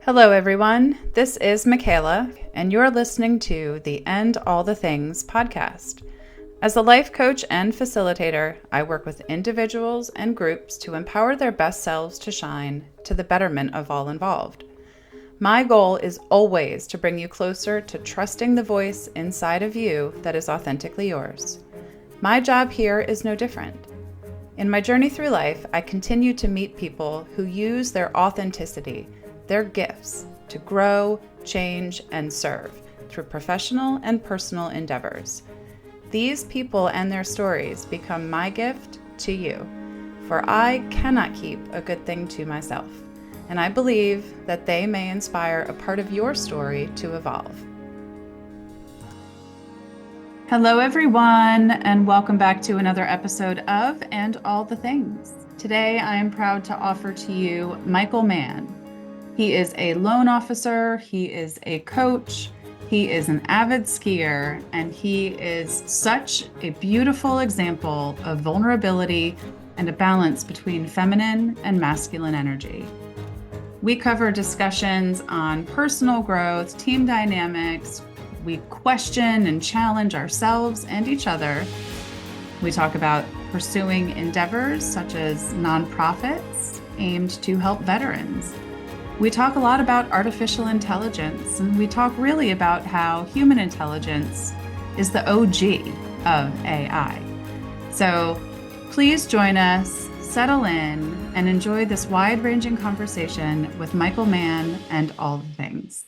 Hello, everyone. This is Michaela, and you're listening to the End All the Things podcast. As a life coach and facilitator, I work with individuals and groups to empower their best selves to shine to the betterment of all involved. My goal is always to bring you closer to trusting the voice inside of you that is authentically yours. My job here is no different. In my journey through life, I continue to meet people who use their authenticity, their gifts, to grow, change, and serve through professional and personal endeavors. These people and their stories become my gift to you, for I cannot keep a good thing to myself, and I believe that they may inspire a part of your story to evolve. Hello, everyone, and welcome back to another episode of And All the Things. Today, I am proud to offer to you Michael Mann. He is a loan officer, he is a coach, he is an avid skier, and he is such a beautiful example of vulnerability and a balance between feminine and masculine energy. We cover discussions on personal growth, team dynamics. We question and challenge ourselves and each other. We talk about pursuing endeavors such as nonprofits aimed to help veterans. We talk a lot about artificial intelligence, and we talk really about how human intelligence is the OG of AI. So please join us, settle in, and enjoy this wide-ranging conversation with Michael Mann and all the things.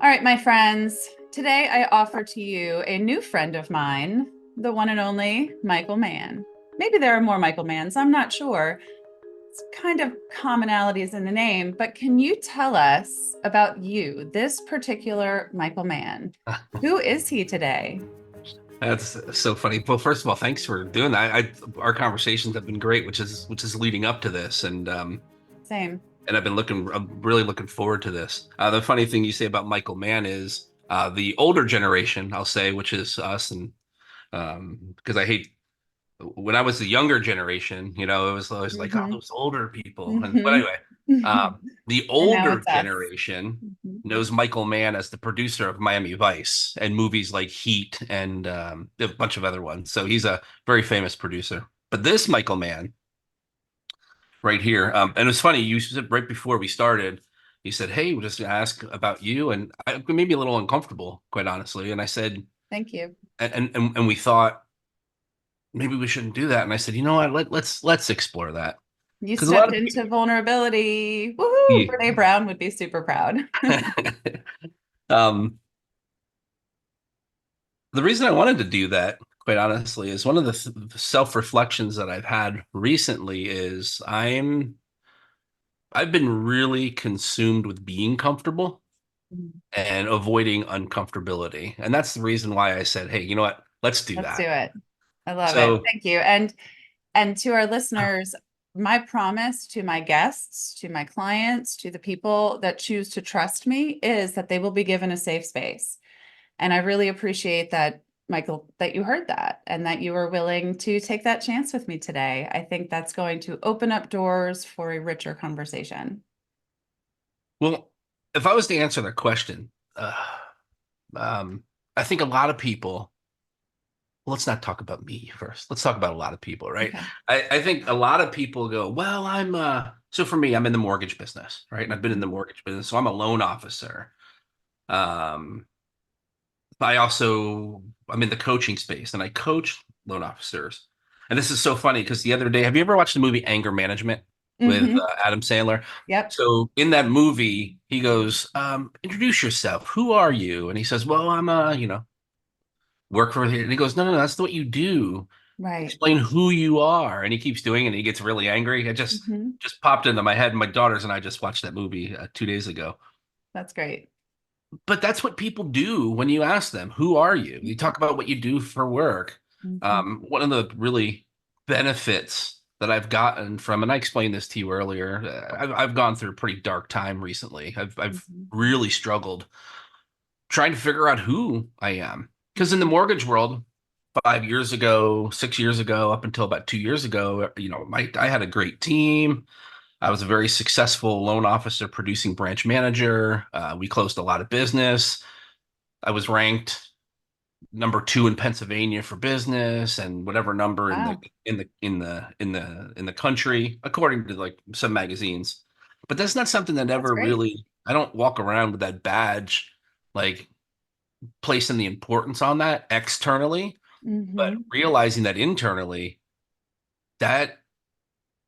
All right, my friends, today I offer to you a new friend of mine, the one and only Michael Mann. Maybe there are more Michael Manns, I'm not sure. It's kind of commonalities in the name, but can you tell us about you, this particular Michael Mann? Who is he today? That's so funny. Well, first of all, thanks for doing that. Our conversations have been great, which is leading up to this, Same. and I'm really looking forward to this. The funny thing you say about Michael Mann is the older generation, I'll say, which is us, and because I hate when I was the younger generation, it was always like, oh, those older people. But anyway, the And now older it's us. generation Mhm. knows Michael Mann as the producer of Miami Vice and movies like Heat and a bunch of other ones. So he's a very famous producer. But this Michael Mann right here, and it's funny, you said right before we started, you said, hey, we'll just ask about you. And I made me a little uncomfortable, quite honestly. And I said, Thank you. and we thought, maybe we shouldn't do that. And I said, you know what? Let's explore that You because a lot stepped of into people. vulnerability. Woohoo! Yeah. Brene Brown would be super proud. um, the reason I wanted to do that, quite honestly, is one of the self-reflections that I've had recently is I've been really consumed with being comfortable and avoiding uncomfortability, and that's the reason why I said, hey, you know what? Let's do Let's do that. it. I love it. So. Thank you. And to our listeners, my promise to my guests, to my clients, to the people that choose to trust me is that they will be given a safe space. And I really appreciate that, Michael, that you heard that and that you were willing to take that chance with me today. I think that's going to open up doors for a richer conversation. Well, if I was to answer that question, um, I think a lot of people, well, let's not talk about me first. Let's talk about a lot of people, right? Okay. I think a lot of people go, well, so for me, I'm in the mortgage business, right? And I've been in Mhm. the mortgage business, so I'm a loan officer. Um, I'm in the coaching space and I coach loan officers. And this is so funny because the other day, have you ever watched the movie Anger Management with Adam Sandler? Yep. So in that movie, he goes, introduce yourself. Who are you? And he says, well, I'm work for it. And he goes, no, no, no, that's not what you do. Right. Explain who you are. And he keeps doing it and he gets really angry. It Mhm. just popped into my head. My daughters and I just watched that movie 2 days ago. That's great. But that's what people do when you ask them, who are you? You talk about what you do for work. Mhm. One of the really benefits that I've gotten from, and I explained this to you earlier, I've gone through a pretty dark time recently. I've Mhm. really struggled trying to figure out who I am. Because in the mortgage world, 5 years ago, 6 years ago, up until about 2 years ago, I had a great team. I was a very successful loan officer, producing branch manager. We closed a lot of business. I was ranked number two in Pennsylvania for business and whatever number in the Wow, in the in the in the country, according to like some magazines. But that's not something that that's ever great. really, I don't walk around with that badge, like placing the importance on that externally, but Hmm. realizing that internally, that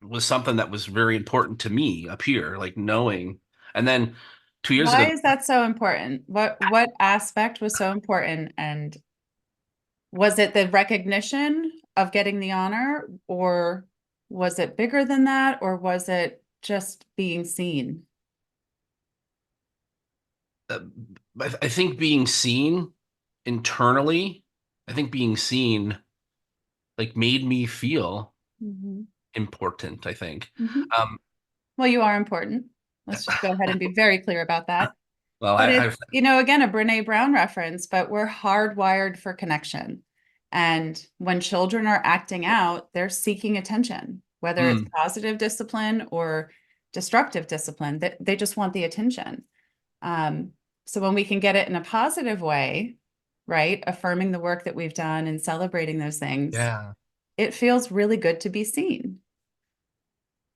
was something that was very important to me up here, like knowing. And then 2 years Why ago, is that so important? What aspect was so important? And was it the recognition of getting the honor, or was it bigger than that, or was it just being seen? uh, I think being seen internally, I think being seen like made me feel Hmm. important, I think. Hmm. Um, Well, you are important. Let's just go ahead and be very clear about that. well, But I've it's, again, a Brene Brown reference, but we're hardwired for connection. And when children are acting out, they're seeking attention, whether it's mm, positive discipline or destructive discipline, that they just want the attention. Um, so when we can get it in a positive way, right, affirming the work that we've done and celebrating those things, yeah. it feels really good to be seen.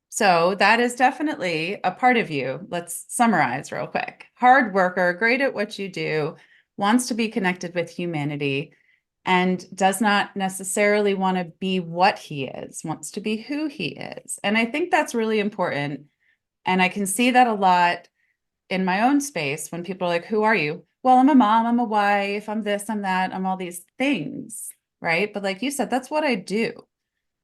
So that is definitely a part of you. Let's summarize real quick. Hard worker, great at what you do, wants to be connected with humanity, and does not necessarily want to be what he is, wants to be who he is. And I think that's really important. And I can see that a lot in my own space when people are like, "Who are you?" Well, I'm a mom, I'm a wife, I'm this, I'm that, I'm all these things, right? But like you said, that's what I do.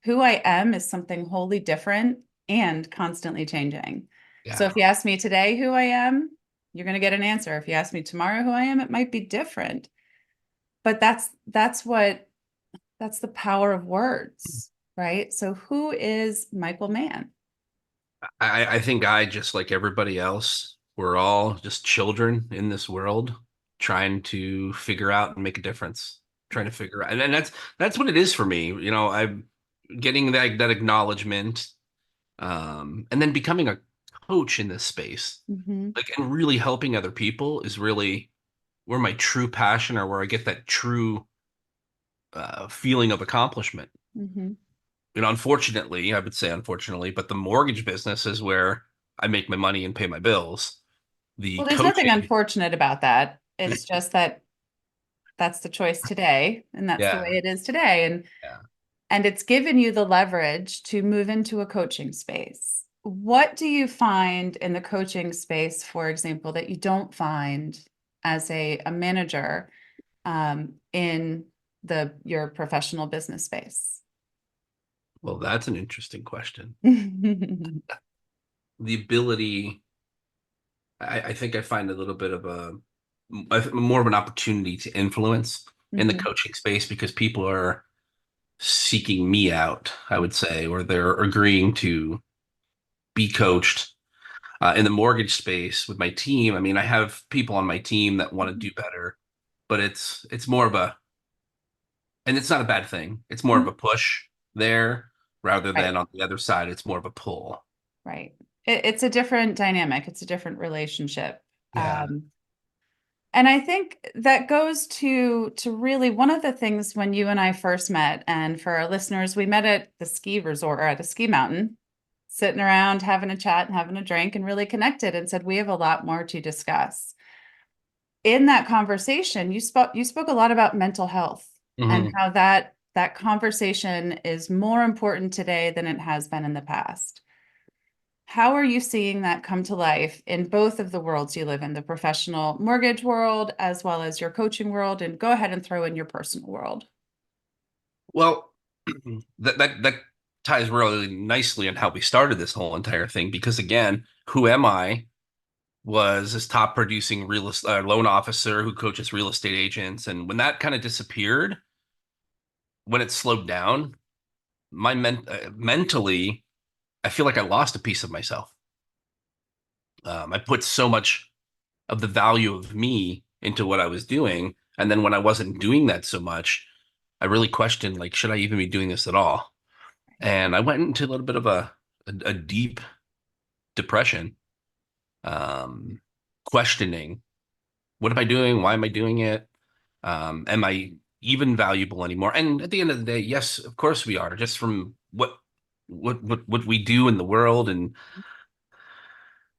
Who I am is something wholly different and constantly changing. So Yeah. if you ask me today who I am, you're going to get an answer. If you ask me tomorrow who I am, it might be different. But that's the power of words, right? So who is Michael Mann? I think I, just like everybody else, we're all just children in this world trying to figure out and make a difference, trying to figure out. And that's what it is for me. I'm getting that acknowledgement, and then becoming a coach in this space, Mm-hmm. like, and really helping other people is really where my true passion, or where I get that true feeling of accomplishment. Mm-hmm. Unfortunately, I would say unfortunately, but the mortgage business is where I make my money and pay my bills. The Well, there's nothing coaching, unfortunate about that. It's just that that's the choice today, and that's the way yeah. it is today. Yeah. And it's given you the leverage to move into a coaching space. What do you find in the coaching space, for example, that you don't find as a manager in your professional business space? Well, that's an interesting question. The ability, I think I find a little bit of more of an opportunity to influence in the Mhm. coaching space, because people are seeking me out, I would say, or they're agreeing to be coached. In the mortgage space with my team, I mean, I have people on my team that want to do better, but it's more of a, and it's not a bad thing. It's more of a push there rather than Right, on the other side. It's more of a pull. right. It's a different dynamic. It's a different relationship. Yeah. And I think that goes to really one of the things when you and I first met, and for our listeners, we met at the ski resort or at a ski mountain, sitting around having a chat and having a drink and really connected and said, we have a lot more to discuss. In that conversation, you spoke a lot about mental health and Hmm. how that conversation is more important today than it has been in the past. How are you seeing that come to life in both of the worlds you live in, the professional mortgage world as well as your coaching world? And go ahead and throw in your personal world. Well, that ties really nicely on how we started this whole entire thing, because again, who am I? Was this top producing loan officer who coaches real estate agents, and when that kind of disappeared, when it slowed down, mentally, I feel like I lost a piece of myself. I put so much of the value of me into what I was doing, and then when I wasn't doing that so much, I really questioned, like, should I even be doing this at all? And I went into a little bit of a deep depression, um, questioning, what am I doing? Why am I doing it? Am I even valuable anymore? And at the end of the day, yes, of course we are, just from what we do in the world. And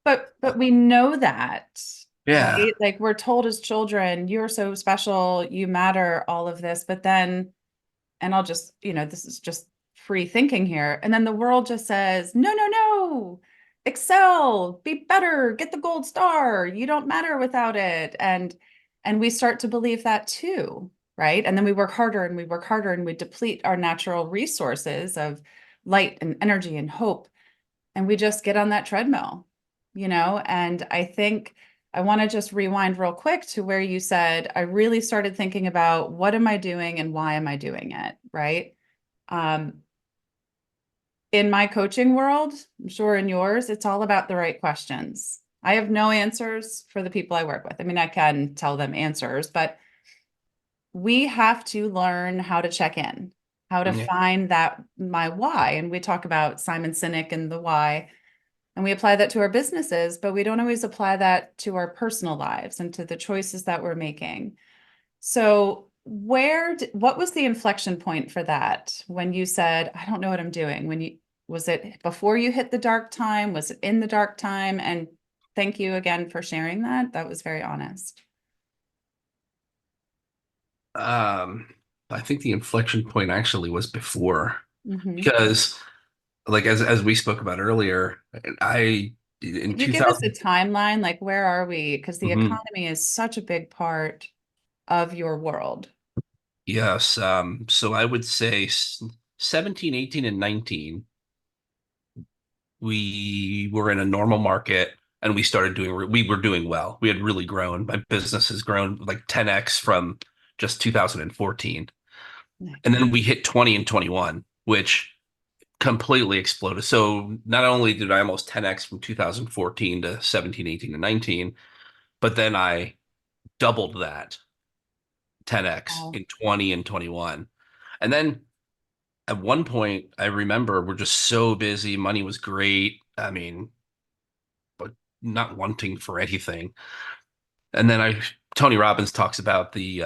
But we know that, yeah, right? Like we're told as children, you're so special, you matter, all of this. But then, and I'll just, this is just free thinking here. And then the world just says, no, no, no, excel, be better, get the gold star. You don't matter without it. And we start to believe that too, right? And then we work harder and we work harder and we deplete our natural resources of light and energy and hope. And we just get on that treadmill, And I think I want to just rewind real quick to where you said, I really started thinking about what am I doing and why am I doing it, right? Um, in my coaching world, I'm sure in yours, it's all about the right questions. I have no answers for the people I work with. I mean, I can tell them answers, but we have to learn how to check in, how to yeah. find that my why. And we talk about Simon Sinek and the why. And we apply that to our businesses, but we don't always apply that to our personal lives and to the choices that we're making. So, what was the inflection point for that when you said, I don't know what I'm doing? Was it before you hit the dark time? Was it in the dark time? And thank you again for sharing that. That was very honest. Um, I think the inflection point actually was before, Hmm. because like as we spoke about earlier, I in Could you give us a 2000. timeline? Like, where are we? Because the Mhm. economy is such a big part of your world. Yes, so I would say 17, 18, and 19, we were in a normal market and we were doing well. We had really grown. My business has grown like 10x from just 2014. And Nice. then we hit 20 and 21, which completely exploded. So not only did I almost 10x from 2014 to 17, 18, and 19, but then I doubled that 10x Wow. in 20 and 21. And then at one point, I remember we're just so busy. Money was great. I mean, but not wanting for anything. And then Tony Robbins talks about the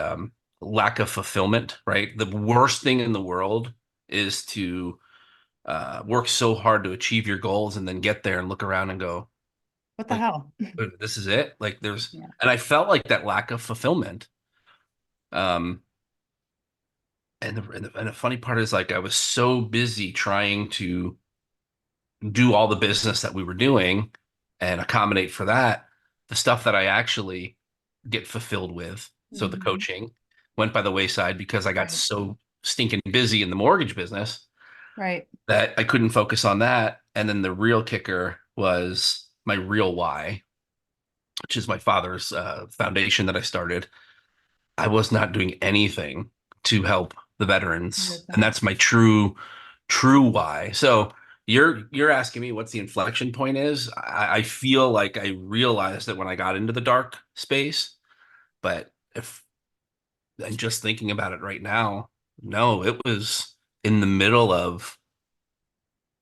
lack of fulfillment, right? The worst thing in the world is to work so hard to achieve your goals and then get there and look around and go, What the like, hell? this is it. Like Yeah. and I felt like that lack of fulfillment. Um, and the funny part is like I was so busy trying to do all the business that we were doing and accommodate for that, the stuff that I actually get fulfilled with. So the Hmm. coaching went by the wayside because I got Right. so stinking busy in the mortgage business Right. that I couldn't focus on that. And then the real kicker was my real why, which is my father's foundation that I started. I was not doing anything to help the veterans, Love and that. that's my true why. So you're asking me what's the inflection point is. I feel like I realized that when I got into the dark space, but if and just thinking about it right now, no, it was in the middle of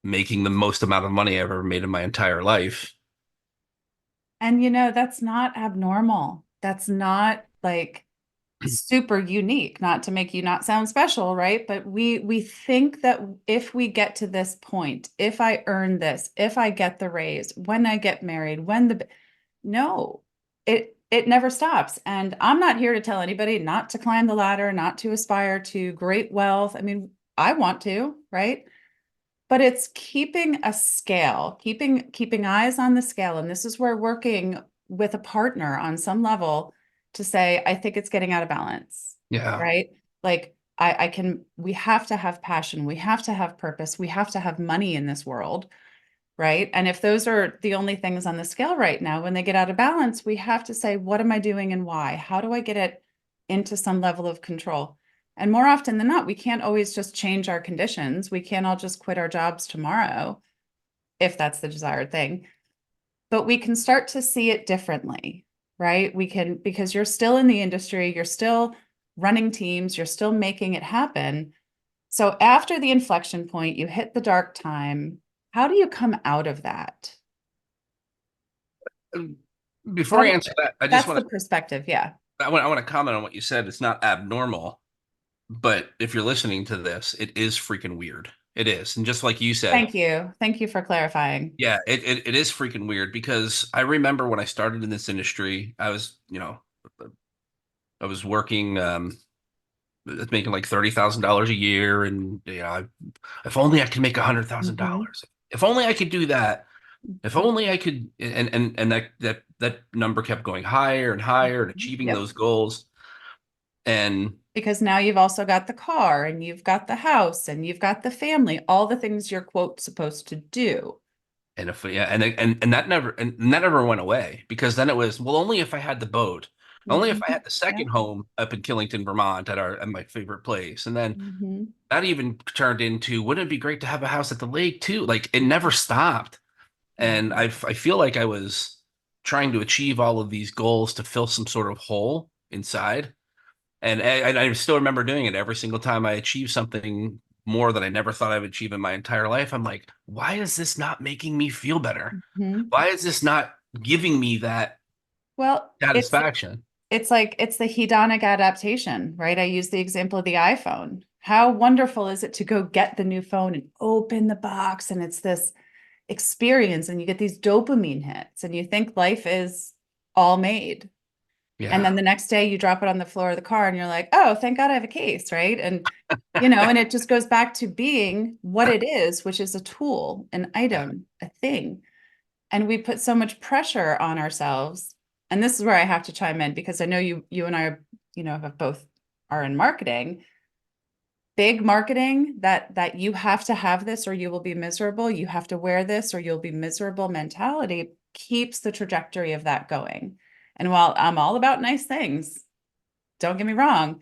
making the most amount of money I ever made in my entire life. And that's not abnormal. That's not like super unique, not to make you not sound special, right? But we think that if we get to this point, if I earn this, if I get the raise, when I get married, no, it never stops. And I'm not here to tell anybody not to climb the ladder, not to aspire to great wealth. I mean, I want to, right? But it's keeping a scale, keeping eyes on the scale. And this is where working with a partner on some level to say, I think it's getting out of balance, Yeah. right? Like we have to have passion, we have to have purpose, we have to have money in this world, right? And if those are the only things on the scale right now, when they get out of balance, we have to say, what am I doing and why? How do I get it into some level of control? And more often than not, we can't always just change our conditions. We can't all just quit our jobs tomorrow if that's the desired thing, but we can start to see it differently, right? We can, because you're still in the industry, you're still running teams, you're still making it happen. So after the inflection point, you hit the dark time. How do you come out of that? Before How I do, answer that, that's the perspective. Yeah. I want to comment on what you said. It's not abnormal, but if you're listening to this, it is freaking weird. It is. And just like you said, Thank you. Thank you for clarifying. yeah, it is freaking weird because I remember when I started in this industry, I was working making like $30,000 a year, and if only I could make Hmm. $100,000. If only I could do that. If only I could, and that number kept going higher and higher and achieving Yep. those goals. And Because now you've also got the car and you've got the house and you've got the family, all the things you're quote supposed to do. and if yeah, and that never went away because then it was, well, only if I had the boat, only if I Mhm. had the Yeah. second home up in Killington, Vermont at my favorite place. And then Hmm. that even turned into, wouldn't it be great to have a house at the lake too? Like it never stopped. Yeah. And I feel like I was trying to achieve all of these goals to fill some sort of hole inside. And I still remember doing it every single time I achieved something more than I never thought I would achieve in my entire life. I'm like, why is this not making me feel better? Hmm. Why is this not giving me that Well, satisfaction? it's like it's the hedonic adaptation, right? I use the example of the iPhone. How wonderful is it to go get the new phone and open the box and it's this experience and you get these dopamine hits and you think life is all made. And Yeah, then the next day you drop it on the floor of the car and you're like, oh, thank God I have a case, right? And it just goes back to being what it is, which is a tool, an yeah, item, a thing. And we put so much pressure on ourselves. And this is where I have to chime in because I know you and I, have both are in marketing. Big marketing that you have to have this or you will be miserable. You have to wear this or you'll be miserable mentality keeps the trajectory of that going. And while I'm all about nice things, don't get me wrong,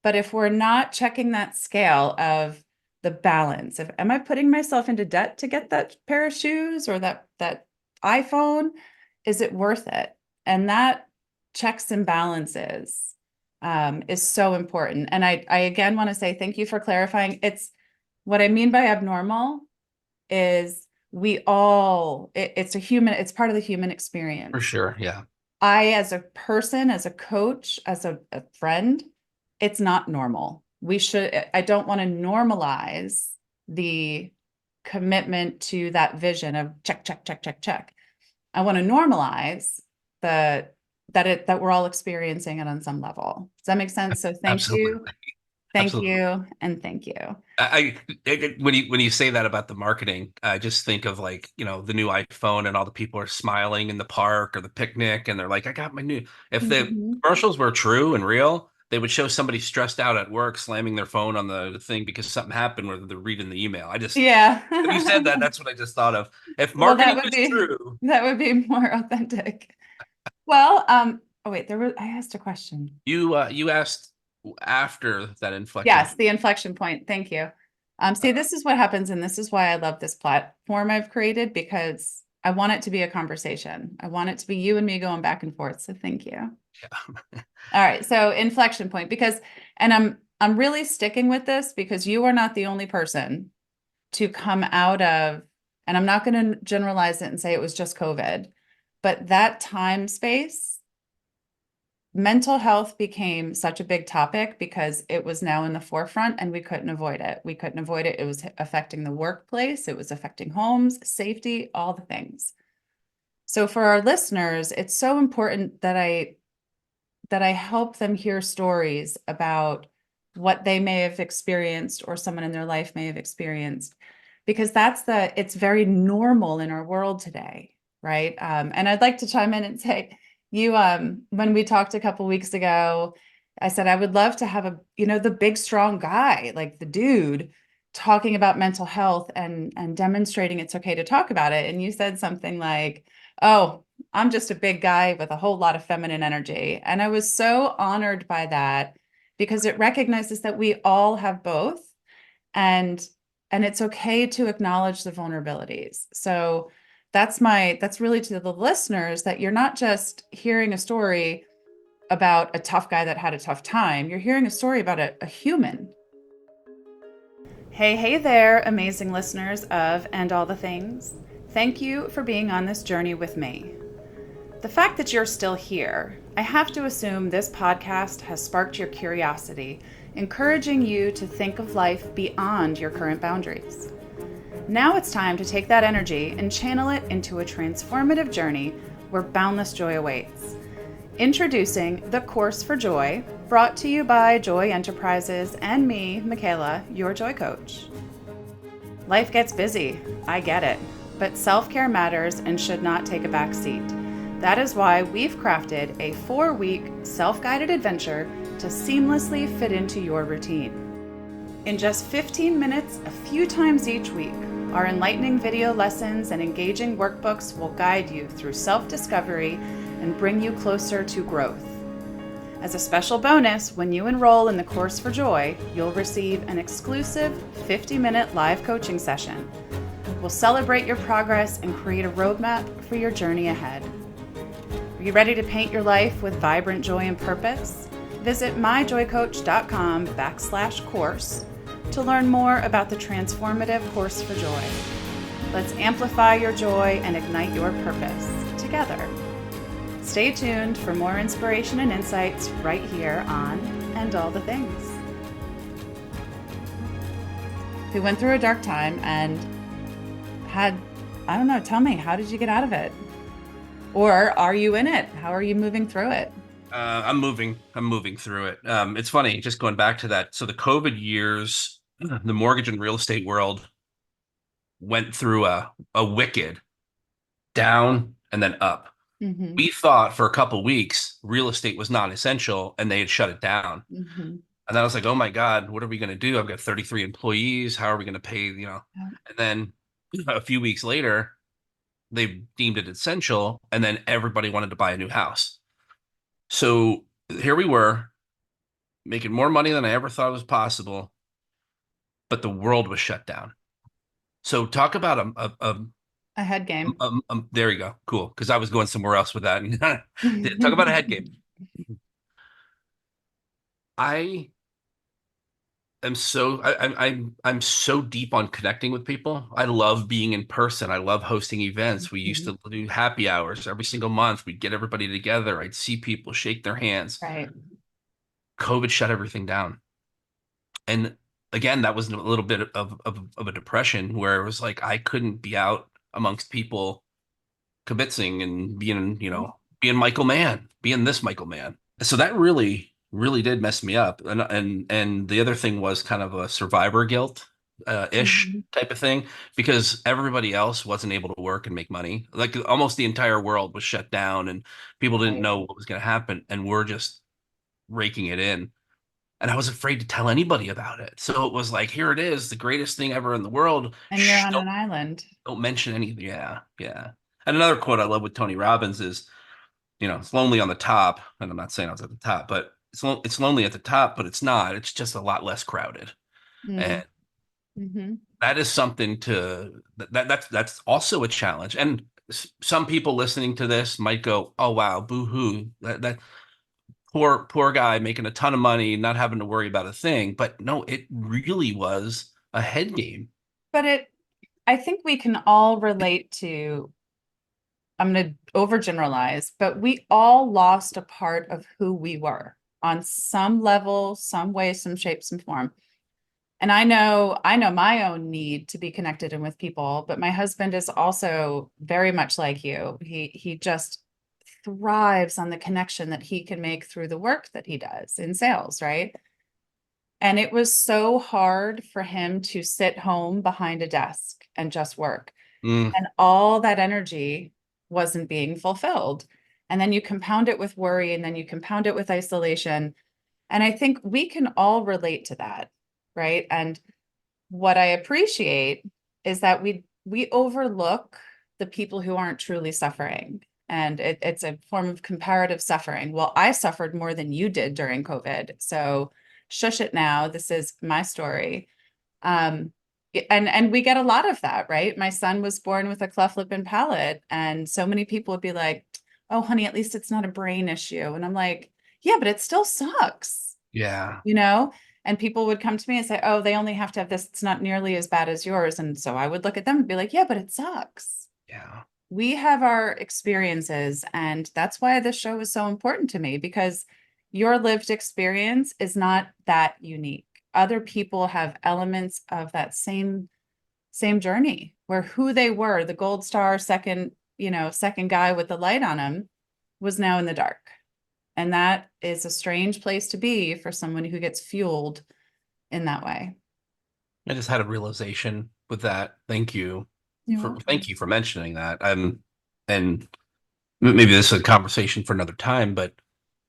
but if we're not checking that scale of the balance, if am I putting myself into debt to get that pair of shoes or that iPhone? Is it worth it? And that checks and balances is so important. And I again want to say thank you for clarifying. It's what I mean by abnormal is it's a human, it's part of the human for experience. sure. Yeah, I, as a person, as a coach, as a friend, it's not normal. I don't want to normalize the commitment to that vision of check, check, check, check, check. I want to normalize the that we're all experiencing it on some level. Does that make sense? So absolutely, thank absolutely. you, and thank you. When you say that about the marketing, I just think of like, the new iPhone and all the people are smiling in the park or the picnic and they're like, I got my new. If the Mhm. commercials were true and real, they would show somebody stressed out at work slamming their phone on the thing because something happened where they're reading the email. Yeah. When you said that, that's what I just thought of. If Well, marketing was true, that would be more authentic. Well, oh wait, I asked a question. you asked after that inflection. Yes, the inflection point. Thank you. See, this is what happens, and this is why I love this platform I've created because I want it to be a conversation. I want it to be you and me going back and forth. So thank you. All right, so inflection point because, and I'm really sticking with this because you are not the only person to come out of, and I'm not going to generalize it and say it was just COVID, but that time space mental health became such a big topic because it was now in the forefront and we couldn't avoid it. We couldn't avoid it. It was affecting the workplace, it was affecting homes, safety, all the things. So for our listeners, it's so important that I help them hear stories about what they may have experienced or someone in their life may have experienced because it's very normal in our world today, right? And I'd like to chime in and say, when we talked a couple weeks ago, I said I would love to have the big strong guy, like the dude, talking about mental health and demonstrating it's okay to talk about it. And you said something like, "Oh, I'm just a big guy with a whole lot of feminine energy." And I was so honored by that because it recognizes that we all have both and and it's okay to acknowledge the vulnerabilities. So that's really to the listeners that you're not just hearing a story about a tough guy that had a tough time. You're hearing a story about a human. Hey there, amazing listeners of And All the Things. Thank you for being on this journey with me. The fact that you're still here, I have to assume this podcast has sparked your curiosity, encouraging you to think of life beyond your current boundaries. Now it's time to take that energy and channel it into a transformative journey where boundless joy awaits. Introducing The Course for Joy, brought to you by Joy Enterprises and me, Michaela, your joy coach. Life gets busy, I get it, but self-care matters and should not take a back seat. That is why we've crafted a 4-week self-guided adventure to seamlessly fit into your routine. In just 15 minutes, a few times each week, our enlightening video lessons and engaging workbooks will guide you through self-discovery and bring you closer to growth. As a special bonus, when you enroll in the Course for Joy, you'll receive an exclusive 50-minute live coaching session. We'll celebrate your progress and create a roadmap for your journey ahead. Are you ready to paint your life with vibrant joy and purpose? Visit myjoycoach.com/course to learn more about the transformative Course for Joy. Let's amplify your joy and ignite your purpose together. Stay tuned for more inspiration and insights right here on And All the Things. We went through a dark time and had, I don't know, tell me, how did you get out of it? Or are you in it? How are you moving through it? I'm moving through it. It's funny, just going back to that. So the COVID years, the mortgage and real estate world went through a wicked down and then up. Mm-hmm. We thought for a couple weeks real estate was non-essential and they had shut it down. Mm-hmm. And then I was like, oh my God, what are we going to do? I've got 33 employees. How are we going to pay, Yeah. And then a few weeks later, they deemed it essential. And then everybody wanted to buy a new house. So here we were making more money than I ever thought was possible, but the world was shut down. So talk about A head game. there you go. Cool. Because I was going somewhere else with that. Talk about a head game. I I'm so deep on connecting with people. I love being in person. I love hosting events. We used to do happy hours every single month. We'd get everybody together. I'd see people, shake their hands. Right. COVID shut everything down. And again, that was a little bit of a depression where it was like I couldn't be out amongst people kibitzing and being Michael Mann, being this Michael Mann. So that really did mess me up. And the other thing was kind of a survivor guilt ish type of thing because everybody else wasn't able to work and make money. Like almost the entire world was shut down and people didn't know what was going to happen. And we're just raking it in. And I was afraid to tell anybody about it. So it was like, here it is, the greatest thing ever in the world. And you're on an island. Don't mention anything. Yeah, yeah. And another quote I love with Tony Robbins is, it's lonely on the top. And I'm not saying I was at the top, but it's lonely at the top, but it's not. It's just a lot less crowded. And that is something that's also a challenge. And some people listening to this might go, "Oh wow, boo-hoo. That poor guy making a ton of money, not having to worry about a thing." But no, it really was a head game. But I think we can all relate to, I'm going to overgeneralize, but we all lost a part of who we were on some level, some way, some shape, some form. And I know my own need to be connected and with people, but my husband is also very much like you. He just thrives on the connection that he can make through the work that he does in sales, right? And it was so hard for him to sit home behind a desk and just work. And all that energy wasn't being fulfilled. And then you compound it with worry, and then you compound it with isolation. And I think we can all relate to that, right? And what I appreciate is that we overlook the people who aren't truly suffering. And it's a form of comparative suffering. Well, I suffered more than you did during COVID. So shush it now. This is my story. And we get a lot of that, right? My son was born with a cleft lip and palate. And so many people would be like, oh, honey, at least it's not a brain issue. And I'm like, yeah, but it still sucks, Yeah. you know? And people would come to me and say, oh, they only have to have this. It's not nearly as bad as yours. And so I would look at them and be like, yeah, but it sucks. Yeah. We have our experiences. And that's why this show is so important to me, because your lived experience is not that unique. Other people have elements of that same journey where who they were, the gold star second, second guy with the light on him, was now in the dark. And that is a strange place to be for someone who gets fueled in that way. I just had a realization with that. You're welcome. Thank you for mentioning that. And maybe this is a conversation for another time, but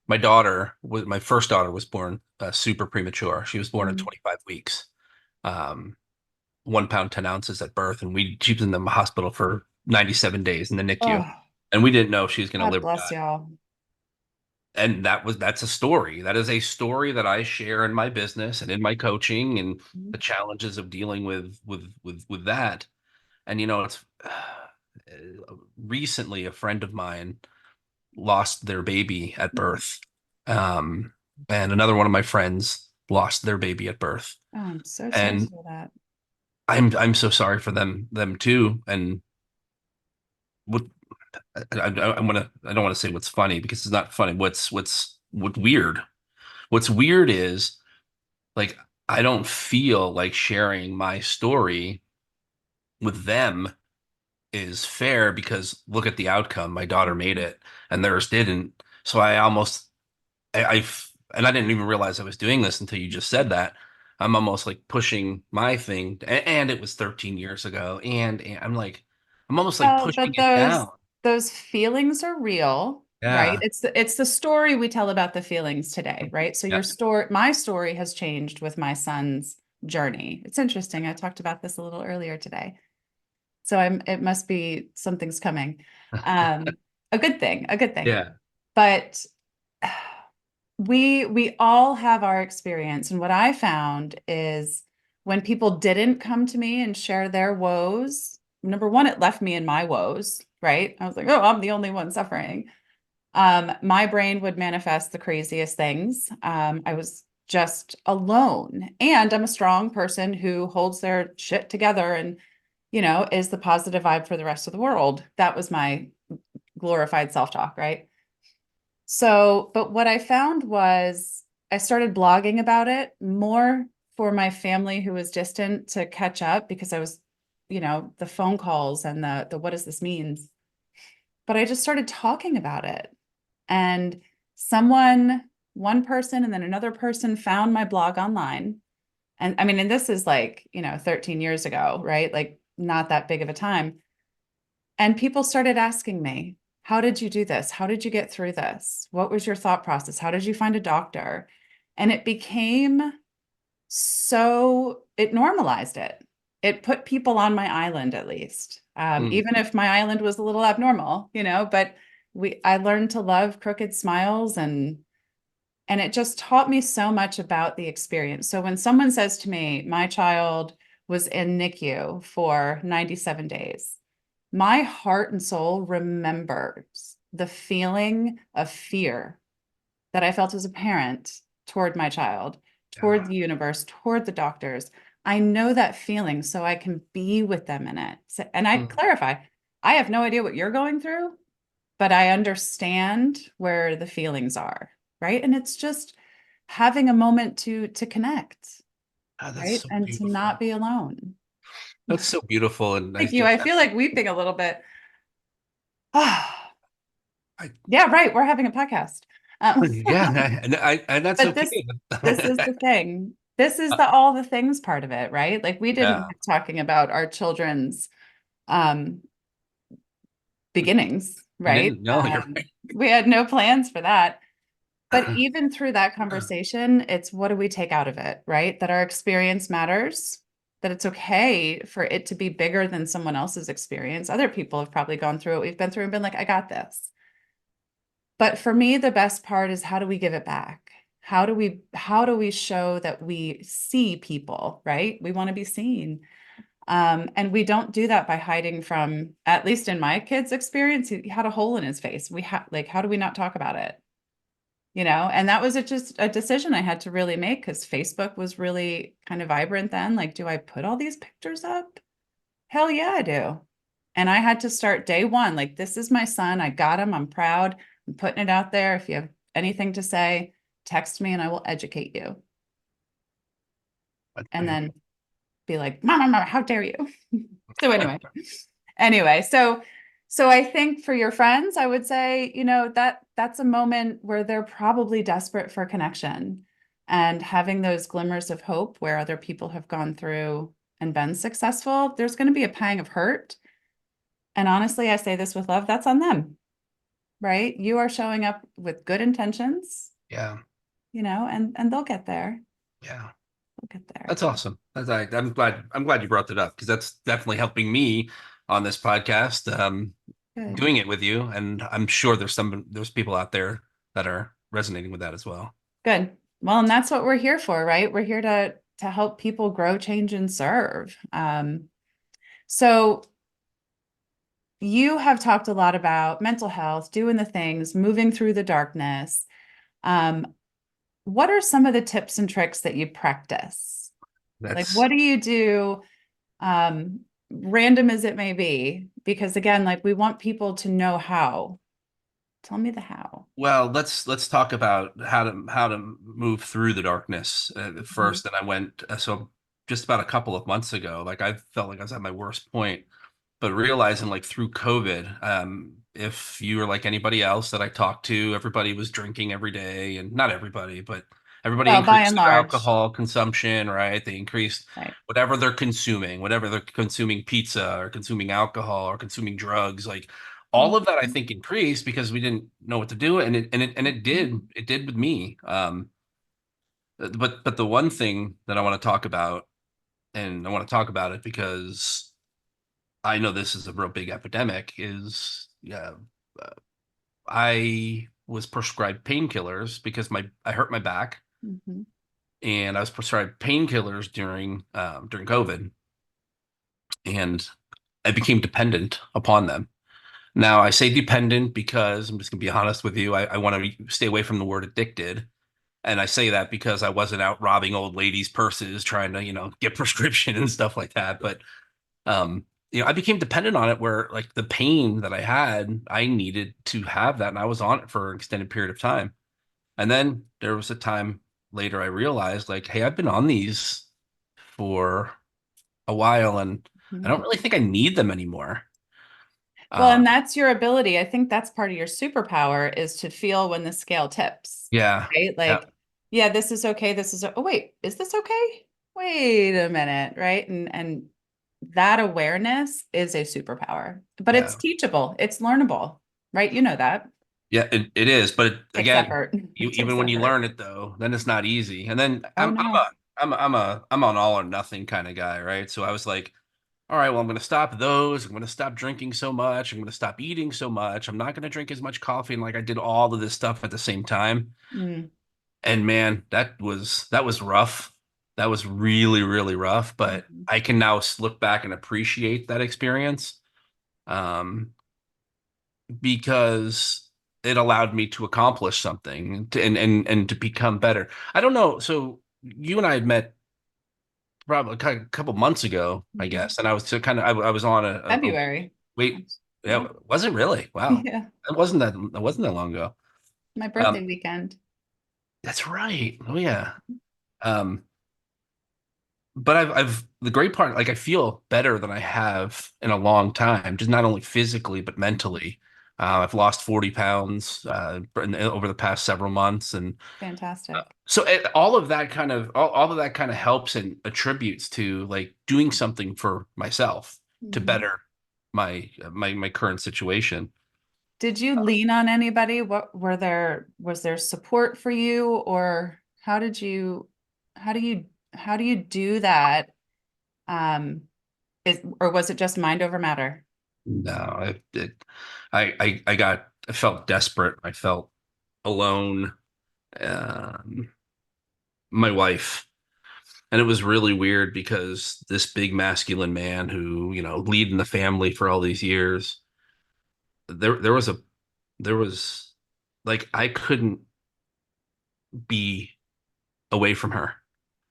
my first daughter was born super premature. She was born at Mhm. 25 weeks, um, 1 pound, 10 ounces at birth. And she was in the hospital for 97 days in the NICU. Oh, And we didn't know if she was going to God live or bless die. y'all. And that's a story. That is a story that I share in my business and in my coaching and the challenges of dealing with that. And it's recently a friend of mine lost their baby at birth. Um, and another one of my friends lost their baby at birth. Oh, I'm so sorry to And hear that. I'm so sorry for them too. And what I don't want to say what's funny because it's not funny. What's weird? What's weird is like I don't feel like sharing my story with them is fair because look at the outcome. My daughter made it and theirs didn't. So I almost and I didn't even realize I was doing this until you just said that. I'm almost like pushing my thing, and it was 13 years ago, and I'm almost like Well, pushing but it those down. those feelings are real, right? Yeah, It's the story we tell about the feelings today, right? So yeah. my story has changed with my son's journey. It's interesting. I talked about this a little earlier today. So it must be something's coming. Um, a good thing, a good thing. Yeah. But we all have our experience. And what I found is when people didn't come to me and share their woes, number one, it left me in my woes, right? I was like, oh, I'm the only one suffering. My brain would manifest the craziest things. I was just alone. And I'm a strong person who holds their shit together and, is the positive vibe for the rest of the world. That was my glorified self-talk, right? So, but what I found was I started blogging about it more for my family who was distant to catch up because I was, the phone calls and the what does this means? But I just started talking about it. And one person and then another person found my blog online. And I mean, and this is like, 13 years ago, right? Like not that big of a time. And people started asking me, how did you do this? How did you get through this? What was your thought process? How did you find a doctor? And it became it normalized it. It put people on my island at least. Mm. Even if my island was a little abnormal, but I learned to love crooked smiles and it just taught me so much about the experience. So when someone says to me, my child was in NICU for 97 days, my heart and soul remembers the feeling of fear that I felt as a parent toward my child, toward Yeah. the universe, toward the doctors. I know that feeling so I can be with them in it. And I Mm. clarify, I have no idea what you're going through, but I understand where the feelings are, right? And it's just having a moment to connect, Ah, that's right? so And to not beautiful. be alone. That's so beautiful, and I Thank you. think I feel like weeping a little bit. I Yeah, right. We're having a podcast. yeah, and that's But okay. this is the thing. This is the all the things part of it, right? Like we didn't Yeah, like talking about our children's um beginnings, we right? didn't know you're We had no plans for that. But right. even through that conversation, it's what do we take out of it, right? That our experience matters, that it's okay for it to be bigger than someone else's experience. Other people have probably gone through what we've been through and been like, I got this. But for me, the best part is how do we give it back? How do we show that we see people, right? We want to be seen. And we don't do that by hiding from, at least in my kid's experience, he had a hole in his face. How do we not talk about it? And that was just a decision I had to really make because Facebook was really kind of vibrant then. Like, do I put all these pictures up? Hell yeah, I do. And I had to start day one. Like, this is my son. I got him. I'm proud. I'm putting it out there. If you have anything to say, text me and I will educate you. And then be like, Mama, how dare you? So anyway, so I think for your friends, I would say, that's a moment where they're probably desperate for connection and having those glimmers of hope where other people have gone through and been successful. There's going to be a pang of hurt. And honestly, I say this with love, that's on them, right? You are showing up with good intentions, Yeah. and they'll get there. Yeah. They'll get there. That's awesome. I'm glad you brought that up because that's definitely helping me on this podcast, Good. doing it with you. And I'm sure there's people out there that are resonating with that as well. Good. Well, and that's what we're here for, right? We're here to help people grow, change, and serve. So you have talked a lot about mental health, doing the things, moving through the darkness. Um, what are some of the tips and tricks that you practice? Like, That's what do you do, um, random as it may be? Because again, like we want people to know how. Tell me the how. Well, let's talk about how to move through the darkness Mhm. first. And I went so just about a couple of months ago, like I felt like I was at my worst point, but realizing like through COVID, if you were like anybody else that I talked to, everybody was drinking every day, and not everybody, but everybody Well, by and increased their large, alcohol consumption, right? They increased right. whatever they're consuming pizza or consuming alcohol or consuming drugs, like all Mhm. of that I think increased because we didn't know what to do, and it did with me. But the one thing that I want to talk about, and I want to talk about it because I know this is a real big epidemic, is yeah, uh, I was prescribed painkillers because my I hurt my back, Mhm. and I was prescribed painkillers during COVID, and I became dependent upon them. Now, I say dependent because I'm just gonna be honest with you. I want to stay away from the word addicted. And I say that because I wasn't out robbing old ladies' purses trying to, get prescription and stuff like that. But I became dependent on it where like the pain that I had, I needed to have that. And I was on it for an extended period of time. And then there was a time later I realized like, hey, I've been on these for a while and I Mhm. don't really think I need them anymore. Well, Uh, and that's your ability. I think that's part of your superpower is to feel when the scale tips, yeah. right? Yeah. Like, yeah, this is okay. Oh, wait, is this okay? Wait a minute, right? And that awareness is a superpower, but it's Yeah. teachable, it's learnable, right? You know that. Yeah, it is, but Takes again, effort. you It even takes when you effort. learn it though, then it's not easy. And then Oh no. I'm an all or nothing kind of guy, right? So I was like, all right, well, I'm going to stop those. I'm going to stop drinking so much. I'm going to stop eating so much. I'm not going to drink as much coffee. And like I did all of this stuff at the same time. Mm. And man, that was rough. That was really, really rough. But Mhm. I can now look back and appreciate that experience. Um, because it allowed me to accomplish something and to become better. I don't know. So you and I had met probably a couple months ago, I Mhm. guess, and I was so kind of I was on a February. wait. Yeah. Yeah, was it really? Wow, Yeah. it wasn't that long ago. My Um, birthday weekend. that's right. Oh yeah. Um, but I've the great part, like I feel better than I have in a long time, just not only physically but mentally. I've lost 40 pounds over the past several months, and Fantastic. so all of that kind of helps and attributes to like doing something for myself to Mhm. better my current situation. Did you lean on anybody? Was there support for you or how do you how do you do that? Um, or was it just mind over matter? No, I felt desperate. I felt alone. Um, my wife, and it was really weird because this big masculine man who leading the family for all these years, there was like I couldn't. be away from her.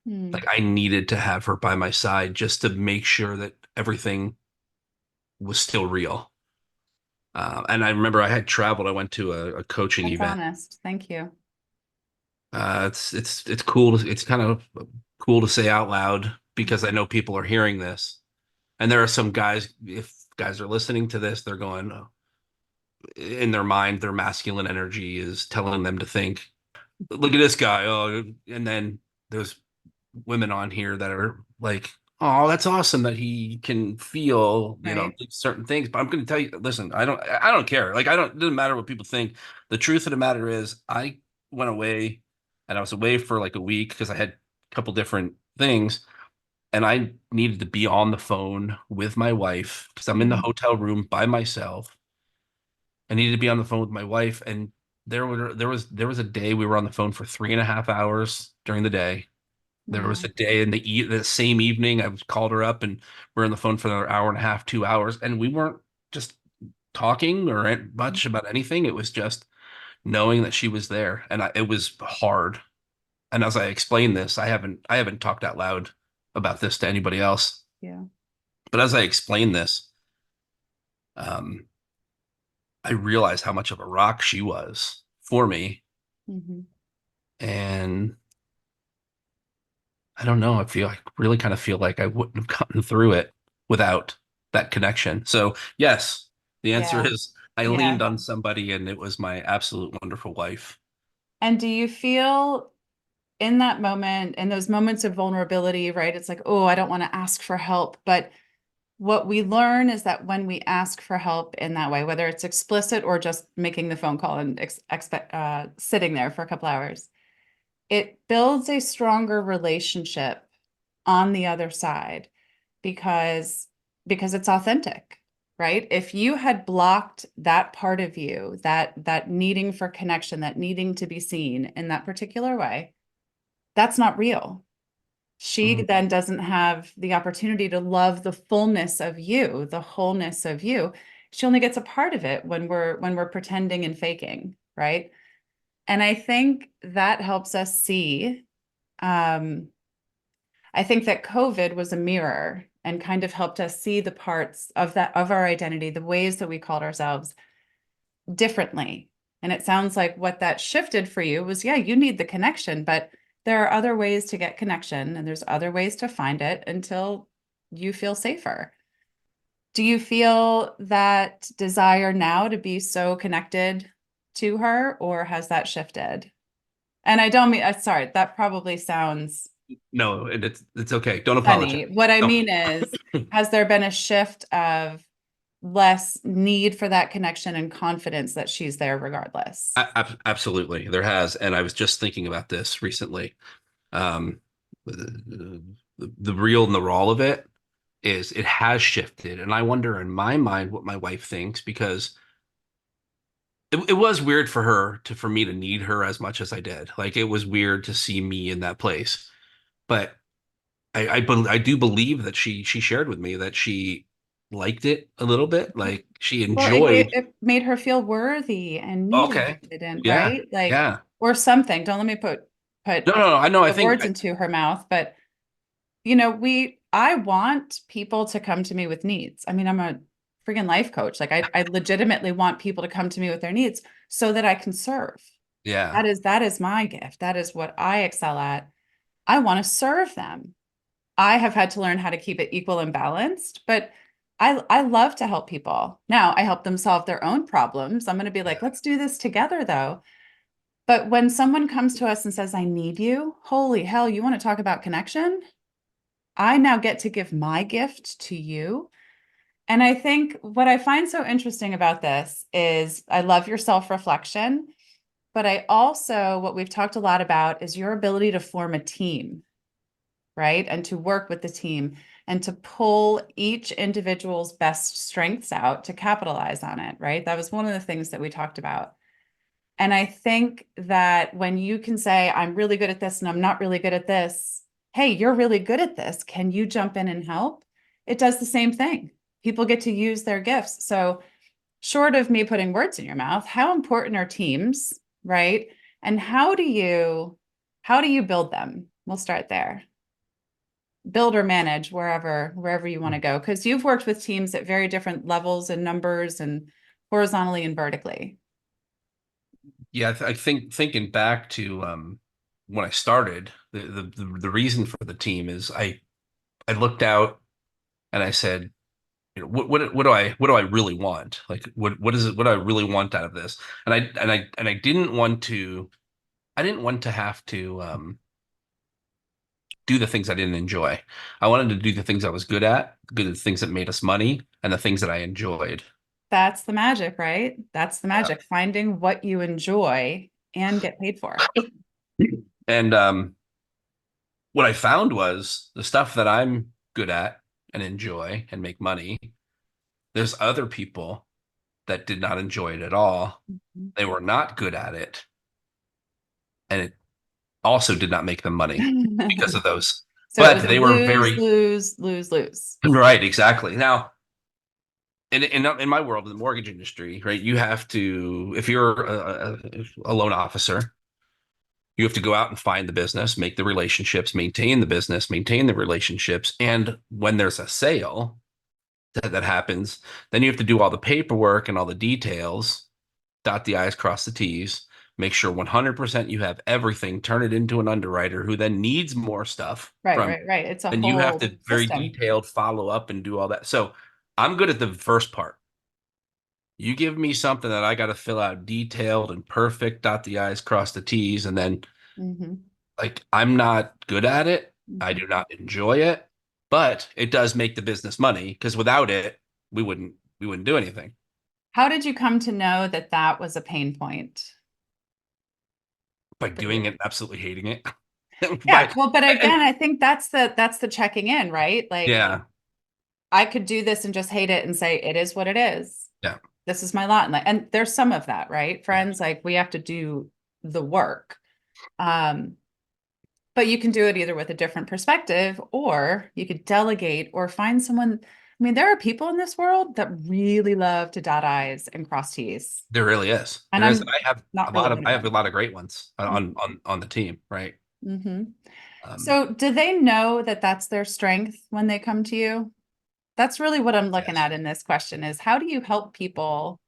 Hmm. Like I needed to have her by my side just to make sure that everything was still real. And I remember I had traveled. I went to a coaching That's event. honest. Thank you. It's cool. It's kind of cool to say out loud because I Mhm. know people are hearing this. And there are some guys, if guys are listening to this, they're going, oh, in their mind, their masculine energy is telling them to think, look at this guy. Oh, and then there's women on here that are like, oh, that's awesome that he can feel, Right. certain things. But I'm going to tell you, listen, I don't care. Like, I don't, it doesn't matter what people think. The truth of the matter is, I went away and I was away for like a week because I had a couple different things. And I needed to be on the phone with my wife because I'm in the Mhm. hotel room by myself. I needed to be on the phone with my wife, and there was a day we were on the phone for 3.5 hours during the day. There was Wow. a day in the same evening I was called her up, and we're on the phone for another hour and a half, 2 hours, and we weren't just talking or much about anything. It was just knowing that she was there, and it was hard. And as I explained this, I haven't talked out loud about this to anybody else, Yeah. but as I explained this, um, I realized how much of a rock she was for me. Hmm. And I don't know, I really kind of feel like I wouldn't have gotten through it without that connection. So, yes, the answer Yeah. is I Yeah. leaned on somebody and it was my absolute wonderful wife. And do you feel in that moment, in those moments of vulnerability, right? It's like, oh, I don't want to ask for help. But what we learn is that when we ask for help in that way, whether it's explicit or just making the phone call and sitting there for a couple hours, it builds a stronger relationship on the other side because it's authentic, right? If you had blocked that part of you, that needing for connection, that needing to be seen in that particular way, that's not real. She Mhm. then doesn't have the opportunity to love the fullness of you, the wholeness of you. She only gets a part of it when we're pretending and faking, right? And I think that helps us see. I think that COVID was a mirror and kind of helped us see the parts of that of our identity, the ways that we called ourselves differently. And it sounds like what that shifted for you was, yeah, you need the connection, but there are other ways to get connection and there's other ways to find it until you feel safer. Do you feel that desire now to be so connected to her, or has that shifted? And I don't mean, sorry, that probably sounds No, and it's okay. Don't apologize. funny. What I No. mean is, has there been a shift of less need for that connection and confidence that she's there regardless? Absolutely, there has, and I was just thinking about this recently. Um, the real and the raw of it is it has shifted, and I wonder in my mind what my wife thinks because it was weird for me to need her as much as I did. Like it was weird to see me in that place, but I do believe that she shared with me that she liked it a little bit, like she Well, enjoyed. it made her feel worthy and needed, Okay, and yeah, right? Like, yeah. or something. Don't let me put No, no, no. I know. I the think words into her mouth, but I want people to come to me with needs. I mean, I'm a freaking life coach. Like I legitimately want people to come to me with their needs so that I can serve. yeah, That is my gift. That is what I excel at. I want to serve them. I have had to learn how to keep it equal and balanced, but I love to help people. Now I help them solve their own problems. I'm going to be like, yeah, let's do this together though. But when someone comes to us and says, I need you, holy hell, you want to talk about connection? I now get to give my gift to you. And I think what I find so interesting about this is I love your self-reflection, but I also, what we've talked a lot about is your ability to form a team, right? And to work with the team and to pull each individual's best strengths out to capitalize on it, right? That was one of the things that we talked about. And I think that when you can say, I'm really good at this and I'm not really good at this, hey, you're really good at this. Can you jump in and help? It does the same thing. People get to use their gifts. So, short of me putting words in your mouth, how important are teams, right? And how do you build them? We'll start there. Build or manage wherever you want to go, because you've worked with teams at very different levels and numbers and horizontally and vertically. Yeah, I think thinking back to when I started, the reason for the team is I looked out and I said, you know, what do I really want? Like what is it? What do I really want out of this? And I didn't want to have to do the things I didn't enjoy. I wanted to do the things I was good at things that made us money, and the things that I enjoyed. That's the magic, right? That's the Yeah. magic, finding what you enjoy and get paid for. And what I found was the stuff that I'm good at and enjoy and make money. There's other people that did not enjoy it at all. They were not good at it, and it also did not make them money because of those. So it But was a they were lose, very lose, lose, lose. right, exactly. Now, in my world, in the mortgage industry, right, you have to, if you're a loan officer, you have to go out and find the business, make the relationships, maintain the business, maintain the relationships. And when there's a sale that happens, then you have to do all the paperwork and all the details, dot the I's, cross the T's, make sure 100% you have everything, turn it into an underwriter who then needs more stuff Right, from, right, right. It's a and you have whole to very system. detailed follow up and do all that. So I'm good at the first part. You give me something that I got to fill out detailed and perfect, dot the I's, cross the T's, and then Hmm. like I'm not good at it. I Hmm. do not enjoy it, but it does make the business money because without it, we wouldn't do anything How did you come to know that that was a pain point by for doing you? it and absolutely hating it. Yeah, By well, but and again, I think that's the checking in, right? Like yeah, I could do this and just hate it and say it is what it is. yeah, This is my lot. And there's some of that, right? yeah. Friends, like we have to do the work. Um, but you can do it either with a different perspective or you could delegate or find someone. I mean, there are people in this world that really love to dot I's and cross T's. There really is. And There is. I'm not really one I of have a them. lot of great ones on the team, right? Mm-hmm. Um, So, do they know that that's their strength when they come to you? That's really what I'm looking yes. at in this question is how do you help people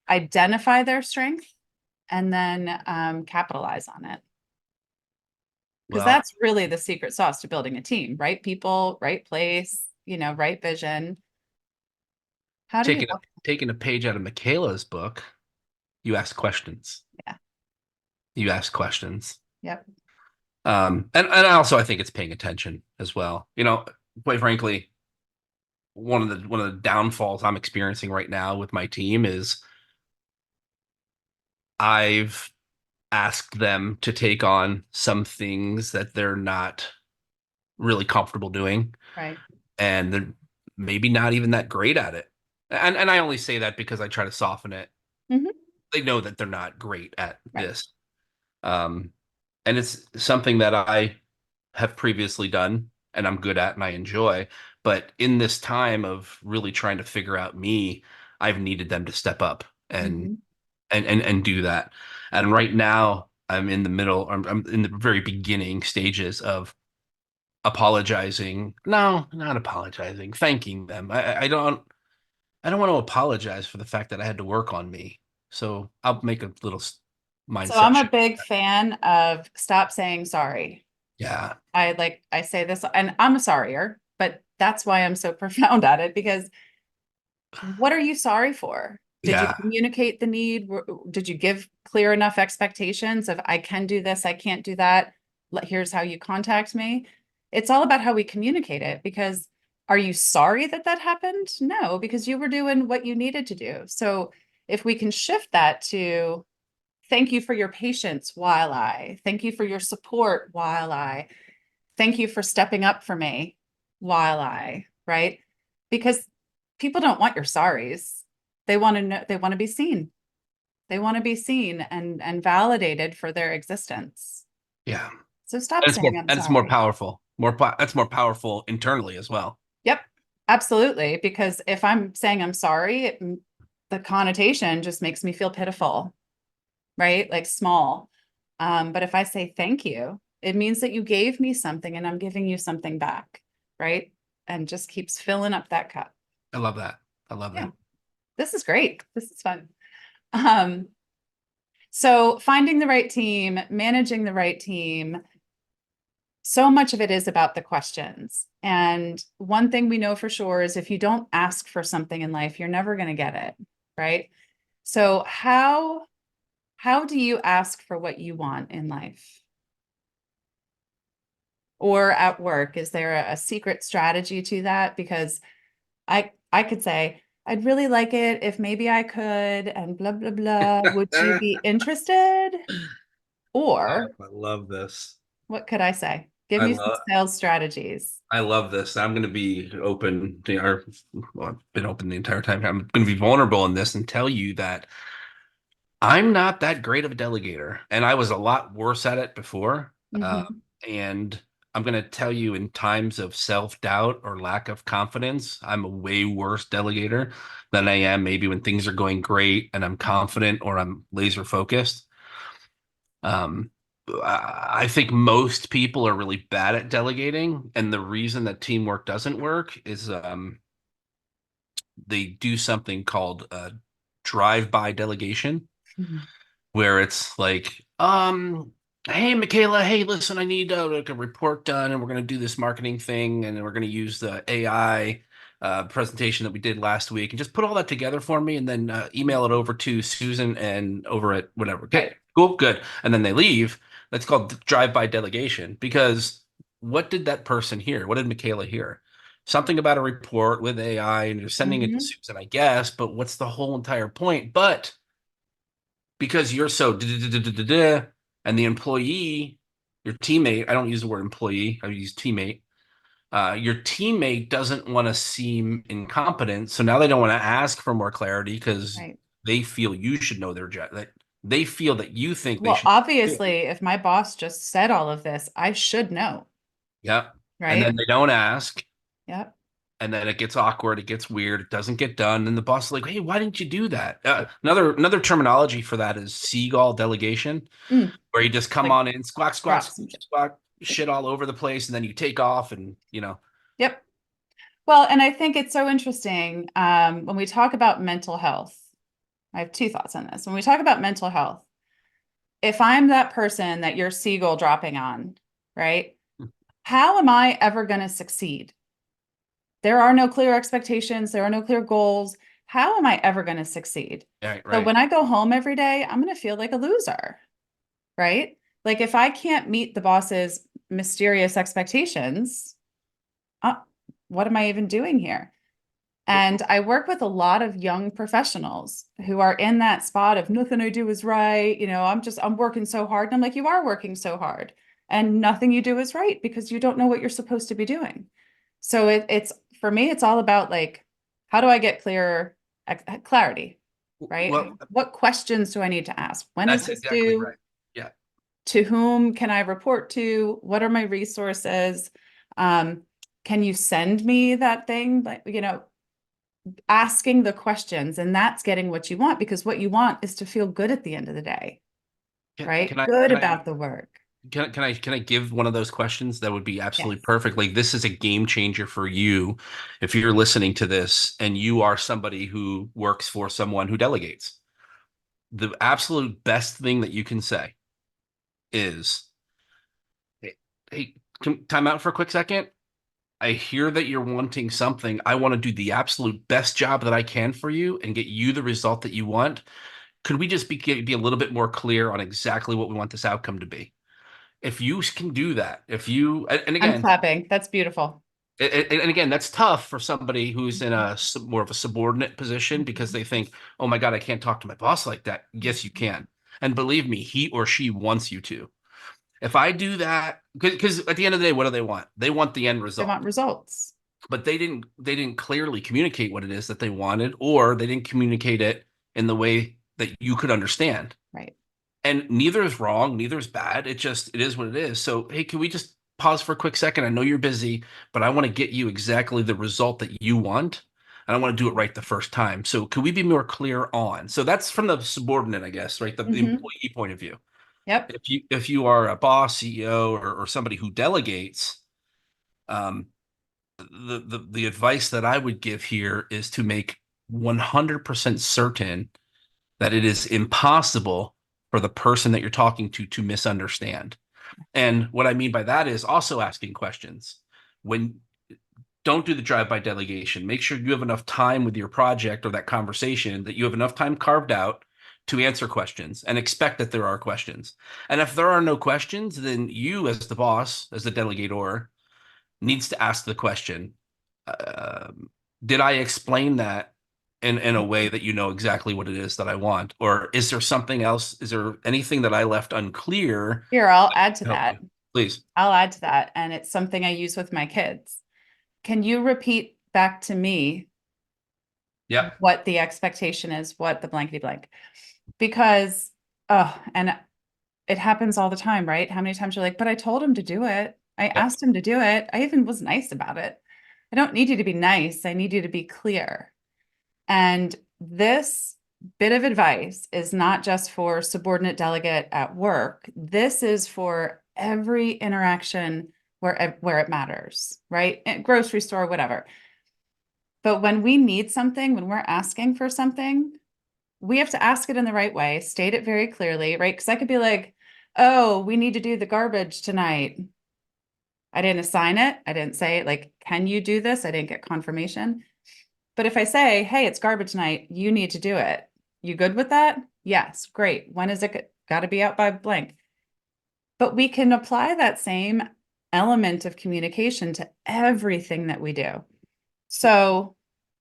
identify their strength and then capitalize on it? Because Well, that's really the secret sauce to building a team, right? People, right place, right vision. How do you taking a help? taking a page out of Michaela's book, you ask questions. Yeah. You ask questions. Yep. And also I think it's paying attention as well. You know, quite frankly, one of the downfalls I'm experiencing right now with my team is I've asked them to take on some things that they're not really comfortable doing, Right. and they're maybe not even that great at it. And I only say that because I try to soften it. Hmm. They know that they're not great at Right. this. Um, and it's something that I have previously done and I'm good at and I enjoy. But in this time of really trying to figure out me, I've needed them to step up Hmm. and do that. And right now, I'm in the middle. I'm in the very beginning stages of apologizing. No, not apologizing. Thanking them. I don't want to apologize for the fact that I had to work on me. So I'll make a little So mindset I'm a shift. big fan of stop saying sorry. Yeah. I say this and I'm a sorrier, but that's why I'm so profound at it because what are you sorry for? Did you Yeah. communicate the need? Did you give clear enough expectations of I can do this, I can't do that? Here's how you contact me. It's all about how we communicate it because are you sorry that that happened? No, because you were doing what you needed to do. So if we can shift that to thank you for your patience while thank you for your support while thank you for stepping up for me while right? Because people don't want your sorries. They want to know, they want to be seen. They want to be seen and validated for their existence. Yeah. So stop saying I'm And it's more sorry. powerful. That's more powerful internally as well. Yep, absolutely. Because if I'm saying I'm sorry, the connotation just makes me feel pitiful. right? Like small. But if I say thank you, it means that you gave me something and I'm giving you something back, right? And just keeps filling up that cup. I love that. I love Yeah, that. this is great. This is fun. Um, so finding the right team, managing the right team, so much of it is about the questions. And one thing we know for sure is if you don't ask for something in life, you're never going to get it, right? So how do you ask for what you want in life or at work? Is there a secret strategy to that? Because I could say, I'd really like it if maybe I could, and blah, blah, blah. Would you be interested? Oh, Or I love this. what could I say? Give I me some love sales strategies. I love this. I'm going to be open to our, well, I've been open the entire time. I'm going to be vulnerable in this and tell you that I'm not that great of a delegator, and I was a lot worse at it before. Mhm. And I'm going to tell you, in times of self-doubt or lack of confidence, I'm a way worse delegator than I am maybe when things are going great and I'm confident or I'm laser focused. Um, I think most people are really bad at delegating, and the reason that teamwork doesn't work is they do something called drive-by delegation, Mhm. where it's like, hey, Michaela, hey, listen, I need like a report done, and we're going to do this marketing thing, and we're going to use the AI presentation that we did last week, and just put all that together for me, and then email it over to Susan and over at whatever. Okay, Right. cool, good. And then they leave. That's called drive-by delegation, because what did that person hear? What did Michaela hear? Something about a report with AI, and you're sending it to Mhm. Susan, I guess, but what's the whole entire point? But because you're so and the employee, your teammate, I don't use the word employee, I use teammate. Your teammate doesn't want to seem incompetent, so now they don't want to ask for more clarity because Right. they feel you should know their job. That they feel that you think they Well, should do. obviously, if my boss just said all of this, I should know, Yeah. And then right? they don't ask, Yep. and then it gets awkward, it gets weird, it doesn't get done, and the boss is like, "Hey, why didn't you do that?" Another terminology for that is seagull delegation, Mm, where you just come like on in, squawk, squawk, drop squawk, some shit. squawk, shit all over the place, and then you take off, and Yep. Well, and I think it's so interesting when we talk about mental health. I have two thoughts on this. When we talk about mental health, if I'm that person that you're seagull dropping on, right? How am I ever going to succeed? There are no clear expectations, there are no clear goals. How am I ever going to succeed? right, So right. when I go home every day, I'm going to feel like a loser, right? Like if I can't meet the boss's mysterious expectations, uh, what am I even doing here? And I work with a lot of young professionals who are in that spot of nothing I do is right. I'm working so hard. And I'm like, you are working so hard and nothing you do is right because you don't know what you're supposed to be doing. So it's for me, it's all about like, how do I get clearer clarity, right? Well, What questions do I need to ask? When is that's this exactly due? right. Yeah. To whom can I report to? What are my resources? Um, can you send me that thing? Like, asking the questions, and that's getting what you want because what you want is to feel good at the end of the day, Can right? I Good can I about the work. can I give one of those questions that would be absolutely Yes. perfect? Like, this is a game changer for you if you're listening to this and you are somebody who works for someone who delegates. The absolute best thing that you can say is, "Hey, hey, time out for a quick second. I hear that you're wanting something. I want to do the absolute best job that I can for you and get you the result that you want. Could we just be a little bit more clear on exactly what we want this outcome to be?" If you can do that, if you, and I'm again, clapping. That's beautiful. and again, that's tough for somebody who's in Mhm. a more of a subordinate position because they think, "Oh my God, I can't talk to my boss like that." Yes, you Mhm. can. And believe me, he or she wants you to. If I do that, because at the end of the day, what do they want? They want the end They want result. results, But they didn't clearly communicate what it is that they wanted, or they didn't communicate it in the way that you could understand. right? And neither is wrong, neither is bad. It is what it is. So, hey, can we just pause for a quick second? I know you're busy, but I want to get you exactly the result that you want. I don't want to do it right the first time. So could we be more clear on? So that's from the subordinate, I guess, right? The Hmm. employee point of view. Yep. If you are a boss, CEO, or somebody who delegates, um, the advice that I would give here is to make 100% certain that it is impossible for the person that you're talking to misunderstand. And what I mean by that is also asking questions. When Don't do the drive-by delegation. Make sure you have enough time with your project or that conversation that you have enough time carved out to answer questions and expect that there are questions. And if there are no questions, then you, as the boss, as the delegator, needs to ask the question, um, did I explain that in a way that you know exactly what it is that I want? Or is there something else? Is there anything that I left unclear Here, I'll add to to help that. you? Please. I'll add to that. And it's something I use with my kids. Can you repeat back to me Yeah. what the expectation is, what the blankety blank? Because, oh, and it happens all the time, right? How many times you're like, but I told him to do it. I Yep. asked him to do it. I even was nice about it. I don't need you to be nice. I need you to be clear. And this bit of advice is not just for subordinate delegate at work. This is for every interaction where it matters, right? Grocery store, whatever. But when we need something, when we're asking for something, we have to ask it in the right way, state it very clearly, right? Because I could be like, oh, we need to do the garbage tonight. I didn't assign it. I didn't say, like, can you do this? I didn't get confirmation. But if I say, hey, it's garbage night, you need to do it. You good with that? Yes, great. When is it got to be out by blank? But we can apply that same element of communication to everything that we do. So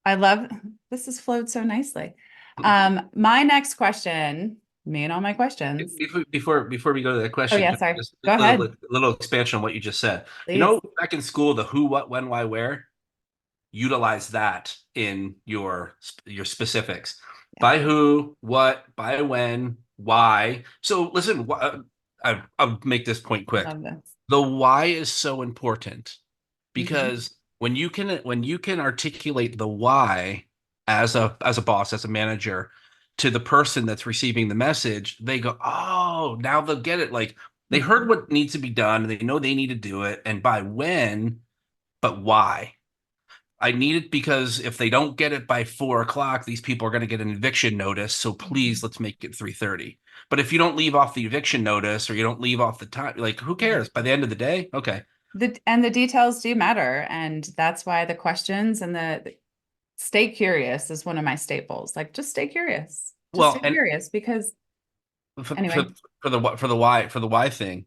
I love this has flowed so nicely. My next question, me and all my questions. Before we go to that Oh question, yeah, sorry. just Go a ahead, little expansion on what you just said. please. Back in school, the who, what, when, why, where, utilize that in your specifics. Yeah. By who, what, by when, why. So listen, I'll make this point quick. Love this. The why is so important Mhm. because when you can articulate the why as a boss, as a manager, to the person that's receiving the message, they go, oh, now they'll get it. Like they heard Mhm. what needs to be done, they know they need to do it, and by when, but why. I need it because if they don't get it by 4 o'clock, these people are going to get an eviction notice. So please, let's make it 3:30. But if you don't leave off the eviction notice or you don't leave off the time, like who Yeah. cares? By the end of the day, okay. The details do matter, and that's why the questions and the stay curious is one of my staples. Like, just stay curious. Just Well, stay and curious because for anyway. for the why thing,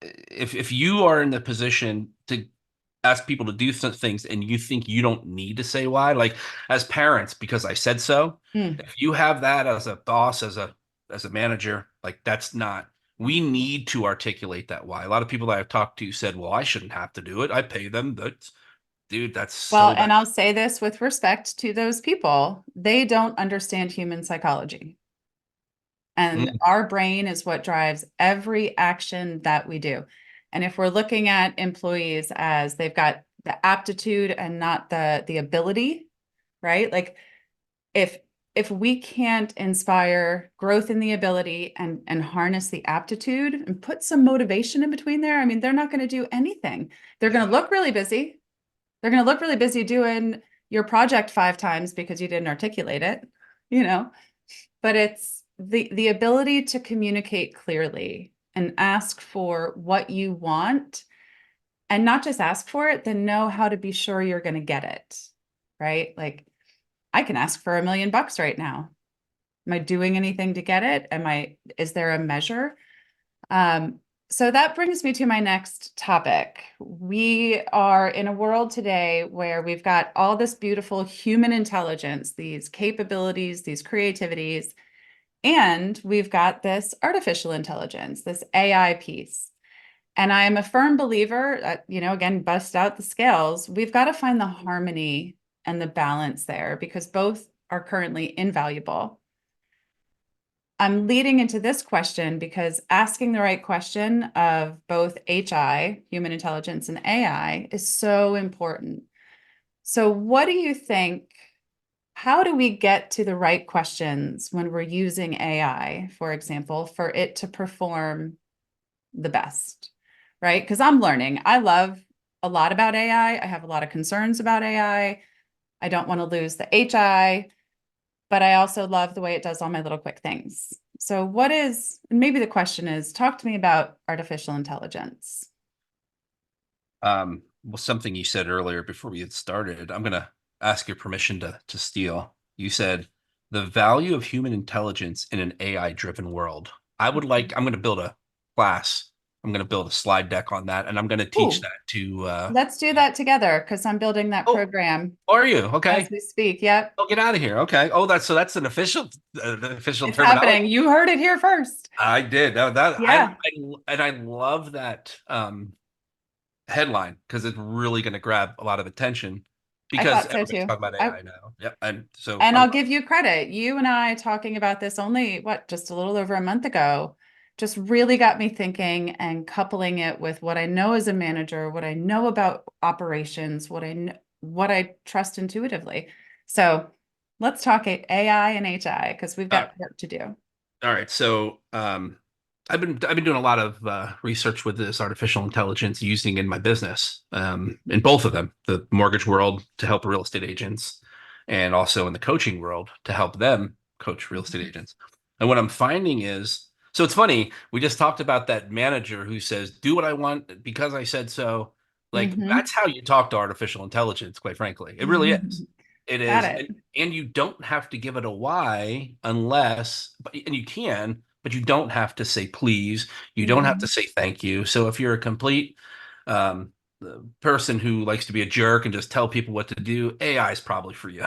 if you are in the position to ask people to do some things and you think you don't need to say why, like as parents, because I said so, Hmm. if you have that as a boss, as a manager, like that's not, we need to articulate that why. A lot of people that I've talked to said, well, I shouldn't have to do it. I pay them. That's Dude, that's Well, so bad. and I'll say this with respect to those people, they don't understand human psychology. And Mm, our brain is what drives every action that we do. And if we're looking at employees as they've got the aptitude and not the ability, right? Like if if we can't inspire growth in the ability and harness the aptitude and put some motivation in between there, I mean, they're not going to do anything. They're going to look really busy. They're going to look really busy doing your project 5 times because you didn't articulate it, you know, but it's the ability to communicate clearly and ask for what you want, and not just ask for it, then know how to be sure you're going to get it, right? Like I can ask for $1 million right now. Am I doing anything to get it? Is there a measure? Um, so that brings me to my next topic. We are in a world today where we've got all this beautiful human intelligence, these capabilities, these creativities, and we've got this artificial intelligence, this AI piece. And I am a firm believer, again, bust out the scales. We've got to find the harmony and the balance there because both are currently invaluable. I'm leading into this question because asking the right question of both HI, human intelligence, and AI is so important. So, what do you think? How do we get to the right questions when we're using AI, for example, for it to perform the best? Right? Because I'm learning. I love a lot about AI. I have a lot of concerns about AI. I don't want to lose the HI, but I also love the way it does all my little quick things. So, what is, and maybe the question is, talk to me about artificial intelligence. Well, something you said earlier before we get started, I'm gonna ask your permission to steal. You said the value of human intelligence in an AI-driven world. I'm gonna build a class. I'm gonna build a slide deck on that, and I'm gonna teach Oh, that to let's do that together because I'm building that oh, program are you? as Okay. we speak. Yep, Oh, get out of here. Okay. Oh, that's an official it's terminology. happening. You heard it here first. I did. Yeah, I love that headline because it's really going to grab a lot of attention I because thought so everybody's too. talking about I, AI now. Yep. And so and I'm I'll give you credit. You and I talking about this only, what, just a little over a month ago, just really got me thinking and coupling it with what I know as a manager, what I know about operations, what I trust intuitively. So let's talk AI and HI because we've uh, got work to do. all right. So I've been doing a lot of research with this artificial intelligence using in my business, in both of them, the mortgage world to help real estate agents, and also in the coaching world to help them coach real estate agents. And what I'm finding is, so it's funny, we just talked about that manager who says, "Do what I want because I said so." Like Mm-hmm. that's how you talk to artificial intelligence, quite frankly. It really is. It Got is, it. and you don't have to give it a why unless, and you can, but you don't have to say please. You don't have to Mhm. say thank you. So if you're a complete um, person who likes to be a jerk and just tell people what to do, AI is probably for you.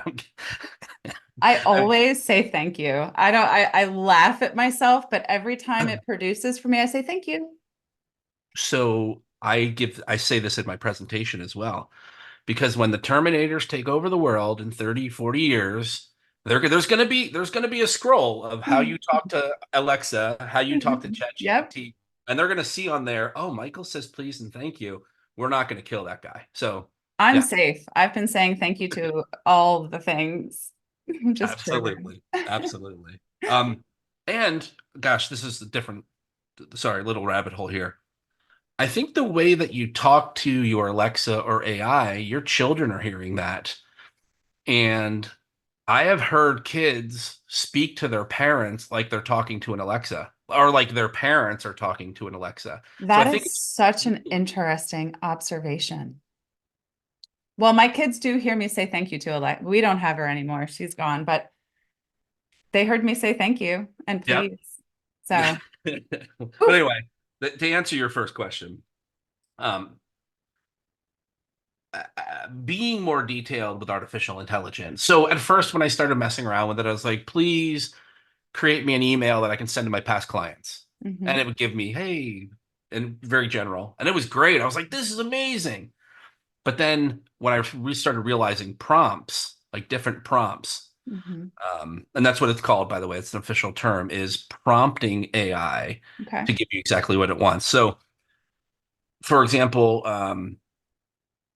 I always say thank you. I laugh at myself, but every time it produces for me, I say thank you. So I say this in my presentation as well, because when the Terminators take over the world in 30, 40 years, there's gonna be a scroll of how you talk to Alexa, how you talk to Yep. ChatGPT, and they're gonna see on there, oh, Michael says please and thank you. We're not gonna kill that guy. So I'm yeah, safe. I've been saying thank you to all the things. I'm just triggered. absolutely. Absolutely. And gosh, this is a different, sorry, little rabbit hole here. I think the way that you talk to your Alexa or AI, your children are hearing that. And I have heard kids speak to their parents like they're talking to an Alexa, or like their parents are talking to an Alexa. So I That think is such an interesting observation. Well, my kids do hear me say thank you to Alexa. We don't have her anymore. She's gone, but they heard me say thank you and yeah. please. So, But oof. anyway, to answer your first question, um, being more detailed with artificial intelligence. So at first, when I started messing around with it, I was like, please create me an email that I can send to my past clients. And Mhm, it would give me, hey, and very general. And it was great. I was like, this is amazing. But then when I started realizing prompts, like different prompts, mhm. and that's what it's called, by the way, it's an official term, is prompting AI Okay. to give you exactly what it wants. So, for example,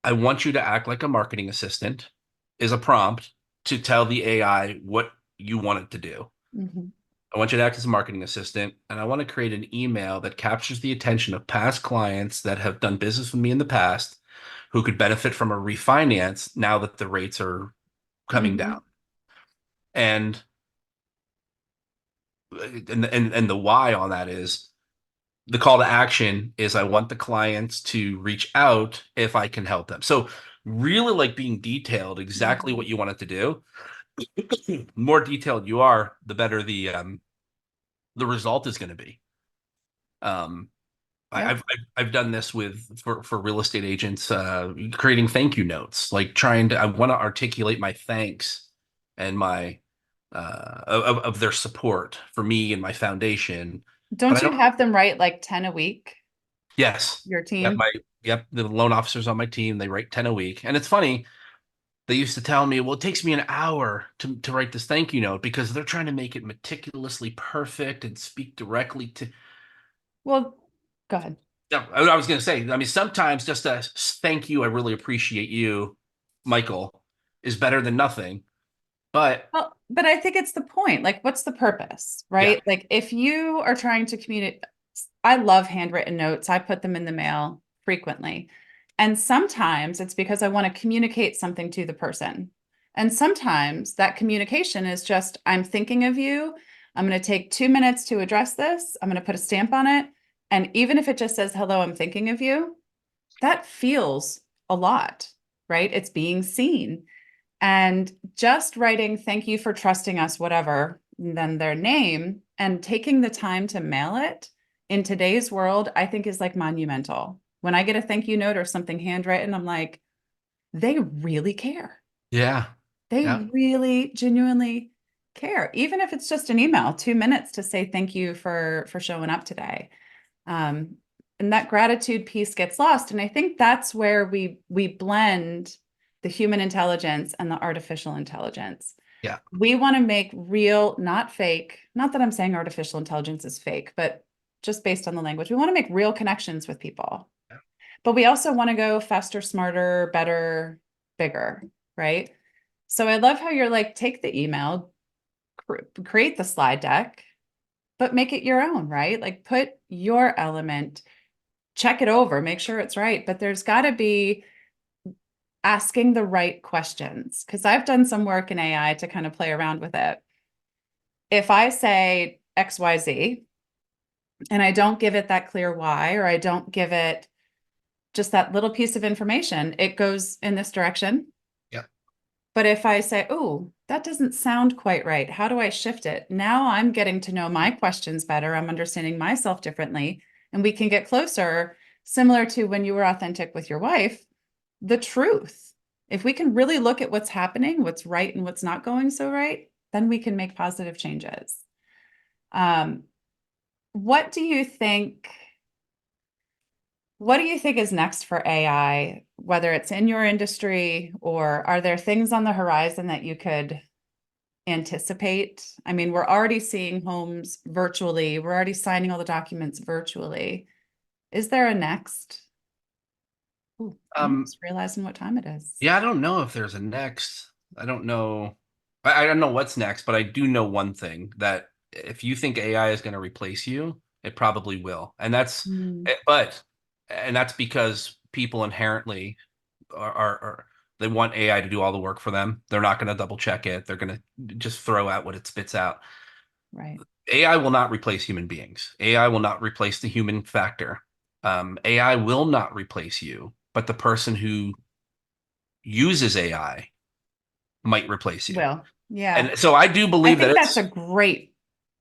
I want you to act like a marketing assistant is a prompt to tell the AI what you want it to do. Mhm, I want you to act as a marketing assistant, and I want to create an email that captures the attention of past clients that have done business with me in the past who could benefit from a refinance now that the rates are coming down. mhm, And and the why on that is the call to action is I want the clients to reach out if I can help them. So really like being detailed exactly mhm. what you want it to do. The more detailed you are, the better the result is going to be. Um, Yep. I've done this with for real estate agents, creating thank you notes, like trying to I want to articulate my thanks and my of their support for me and my foundation, but I Don't you don't. have them write like 10 a week, Yes, your yep, team? the loan officers on my team, they write 10 a week, and it's funny. They used to tell me, well, it takes me an hour to write this thank you note because they're trying to make it meticulously perfect and speak directly to. Well, go ahead. Yeah, I was going to say, I mean, sometimes just a thank you, I really appreciate you. Michael is better than nothing. But Well, but I think it's the point. Like, what's the purpose, yeah, right? Like, if you are trying to communicate, I love handwritten notes. I put them in the mail frequently. And sometimes it's because I want to communicate something to the person. And sometimes that communication is just, I'm thinking of you. I'm going to take 2 minutes to address this. I'm going to put a stamp on it. And even if it just says, hello, I'm thinking of you, that feels a lot, right? It's being seen. And just writing, thank you for trusting us, whatever, and then their name and taking the time to mail it in today's world, I think is like monumental. When I get a thank you note or something handwritten, I'm like, they really care. yeah, They yeah, really genuinely care. Even if it's just an email, 2 minutes to say thank you for showing up today. Um, and that gratitude piece gets lost. And I think that's where we blend the human intelligence and the artificial intelligence. yeah, We want to make real, not fake, not that I'm saying artificial intelligence is fake, but just based on the language, we want to make real connections with people. But we also want to go faster, smarter, better, bigger, right? So I love how you're like, take the email, create the slide deck, but make it your own, right? Like put your element, check it over, make sure it's right. But there's got to be asking the right questions because I've done some work in AI to kind of play around with it. If I say XYZ and I don't give it that clear why, or I don't give it just that little piece of information, it goes in this direction. yeah, But if I say, oh, that doesn't sound quite right, how do I shift it? Now I'm getting to know my questions better. I'm understanding myself differently, and we can get closer, similar to when you were authentic with your wife, the truth. If we can really look at what's happening, what's right and what's not going so right, then we can make positive changes. Um, what do you think? What do you think is next for AI, whether it's in your industry or are there things on the horizon that you could anticipate? I mean, we're already seeing homes virtually, we're already signing all the documents virtually. Is there a next? Ooh, I'm um, just realizing what time it is. yeah. I don't know if there's a next. I don't know. I don't know what's next, but I do know one thing that if you think AI is going to replace you, it probably will, and Hmm, but and that's because people inherently are they want AI to do all the work for them. They're not going to double check it. They're going to just throw out what it spits out. right. AI will not replace human beings. AI will not replace the human factor. AI will not replace you, but the person who uses AI might replace you. Well, yeah. And so I do I believe that think that's a it's, great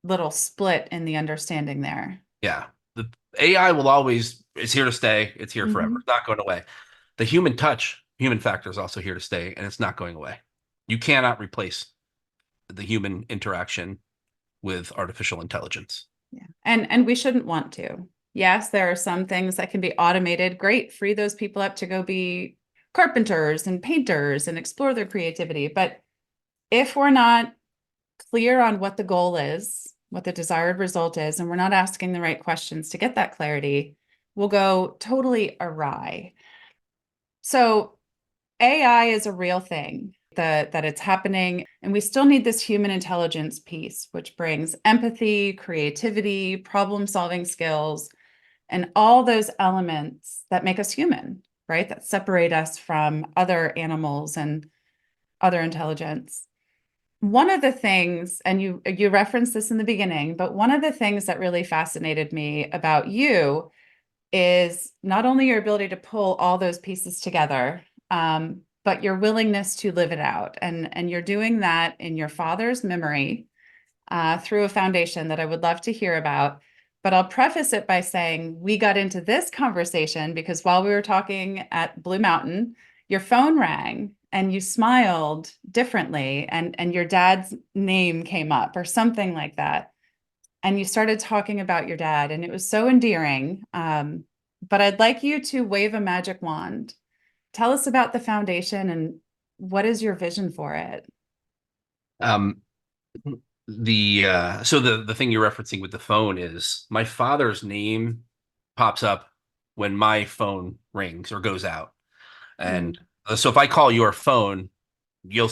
little split in the understanding there. yeah, the AI will always, it's here to stay. It's here forever. Mhm. It's not going away. The human touch, human factor is also here to stay, and it's not going away. You cannot replace the human interaction with artificial intelligence. Yeah. And we shouldn't want to. Yes, there are some things that can be automated. Great, free those people up to go be carpenters and painters and explore their creativity. But if we're not clear on what the goal is, what the desired result is, and we're not asking the right questions to get that clarity, we'll go totally awry. So AI is a real thing, that it's happening, and we still need this human intelligence piece, which brings empathy, creativity, problem solving skills, and all those elements that make us human, right? That separate us from other animals and other intelligence. One of the things, and you referenced this in the beginning, but one of the things that really fascinated me about you is not only your ability to pull all those pieces together, but your willingness to live it out. And you're doing that in your father's memory through a foundation that I would love to hear about. But I'll preface it by saying we got into this conversation because while we were talking at Blue Mountain, your phone rang and you smiled differently, and your dad's name came up or something like that. And you started talking about your dad, and it was so endearing. But I'd like you to wave a magic wand. Tell us about the foundation and what is your vision for it? Um, the thing you're referencing with the phone is my father's name pops up when my phone rings or goes out. And Mm. So if I call your phone, it'll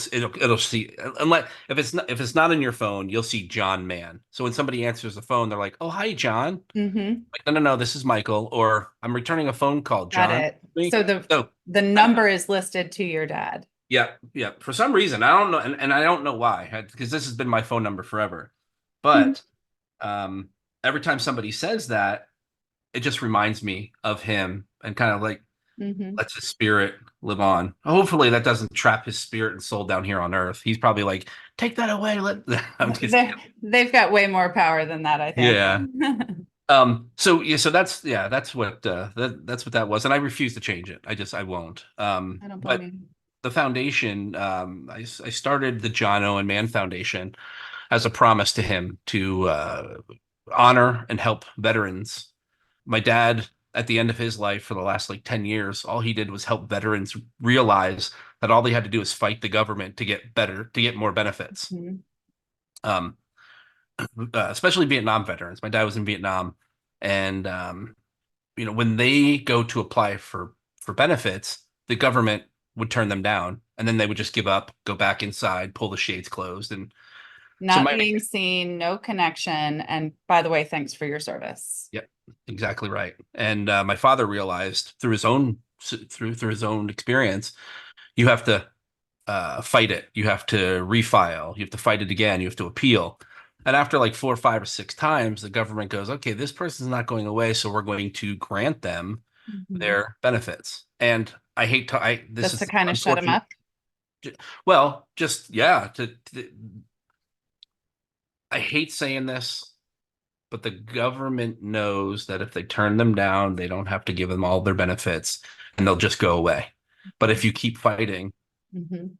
see, unless if it's not in your phone, you'll see John Mann. So when somebody answers the phone, they're like, "Oh, hi, John." Mm-hmm. Like, no, no, no, this is Michael, or I'm returning a phone call, Got John. it. Me. So the So the number is listed to your dad. yeah, yeah. For some reason, I don't know, and I don't know why, because this has been my phone number forever. Mm-hmm. But um, every time somebody says that, it just reminds me of him and kind of like lets his spirit live on. Hopefully, that doesn't trap his spirit and soul down here on Earth. He's probably like, take that away. I'm just They've got way more power than that, I think. yeah. So yeah, so that's what that's what that was, and I refuse to change it. I won't. I don't blame But you. the foundation, I started the John Owen Mann Foundation as a promise to him to honor and help veterans. My dad, at the end of his life, for the last like 10 years, all he did was help veterans realize that all they had to do is fight the government to get better, to get more benefits. Mhm. Um, Especially Vietnam veterans. My dad was in Vietnam, and when they go to apply for benefits, the government would turn them down, and then they would just give up, go back inside, pull the shades closed, and so Not my being seen, no connection. And by the way, thanks for your service. yep, exactly right. And my father realized through his own experience, you have to fight it. You have to refile. You have to fight it again. You have to appeal. And after like four, five, or six times, the government goes, okay, this person's not going away, so we're going to grant them Mhm. their benefits. And I hate to, I this Just to is kind of shut him unfortunate. up. Well, just yeah, I hate saying this, but the government knows that if they turn them down, they don't have to give them all their benefits and they'll just go away. But if you keep fighting, Mhm.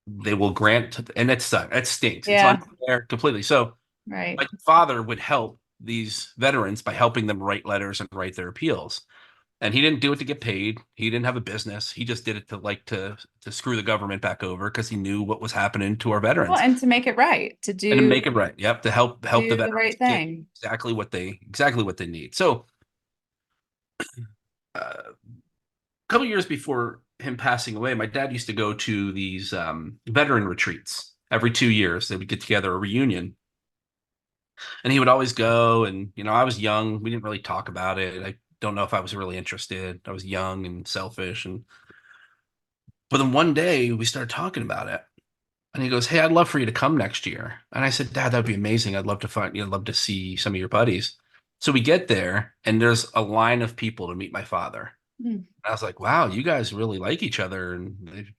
they will grant, and it stinks. It's Yeah, unfair completely. So right. my father would help these veterans by helping them write letters and write their appeals. And he didn't do it to get paid. He didn't have a business. He just did it to to screw the government back over because he knew what was happening to our Well, veterans and to make it right, and to make it right. Yep, to help the do the veterans right get thing. exactly what they need. So a couple years before him passing away, my dad used to go to these veteran retreats every 2 years. They would get together a reunion, and he would always go. And I was young. We didn't really talk about it. I don't know if I was really interested. I was young and selfish, and but then one day we started talking about it. And he goes, "Hey, I'd love for you to come next year." And I said, "Dad, that'd be amazing. I'd love to I'd love to see some of your buddies." So we get there, and there's a line of people to meet my father. Mm. I was like, "Wow, you guys really like each other." And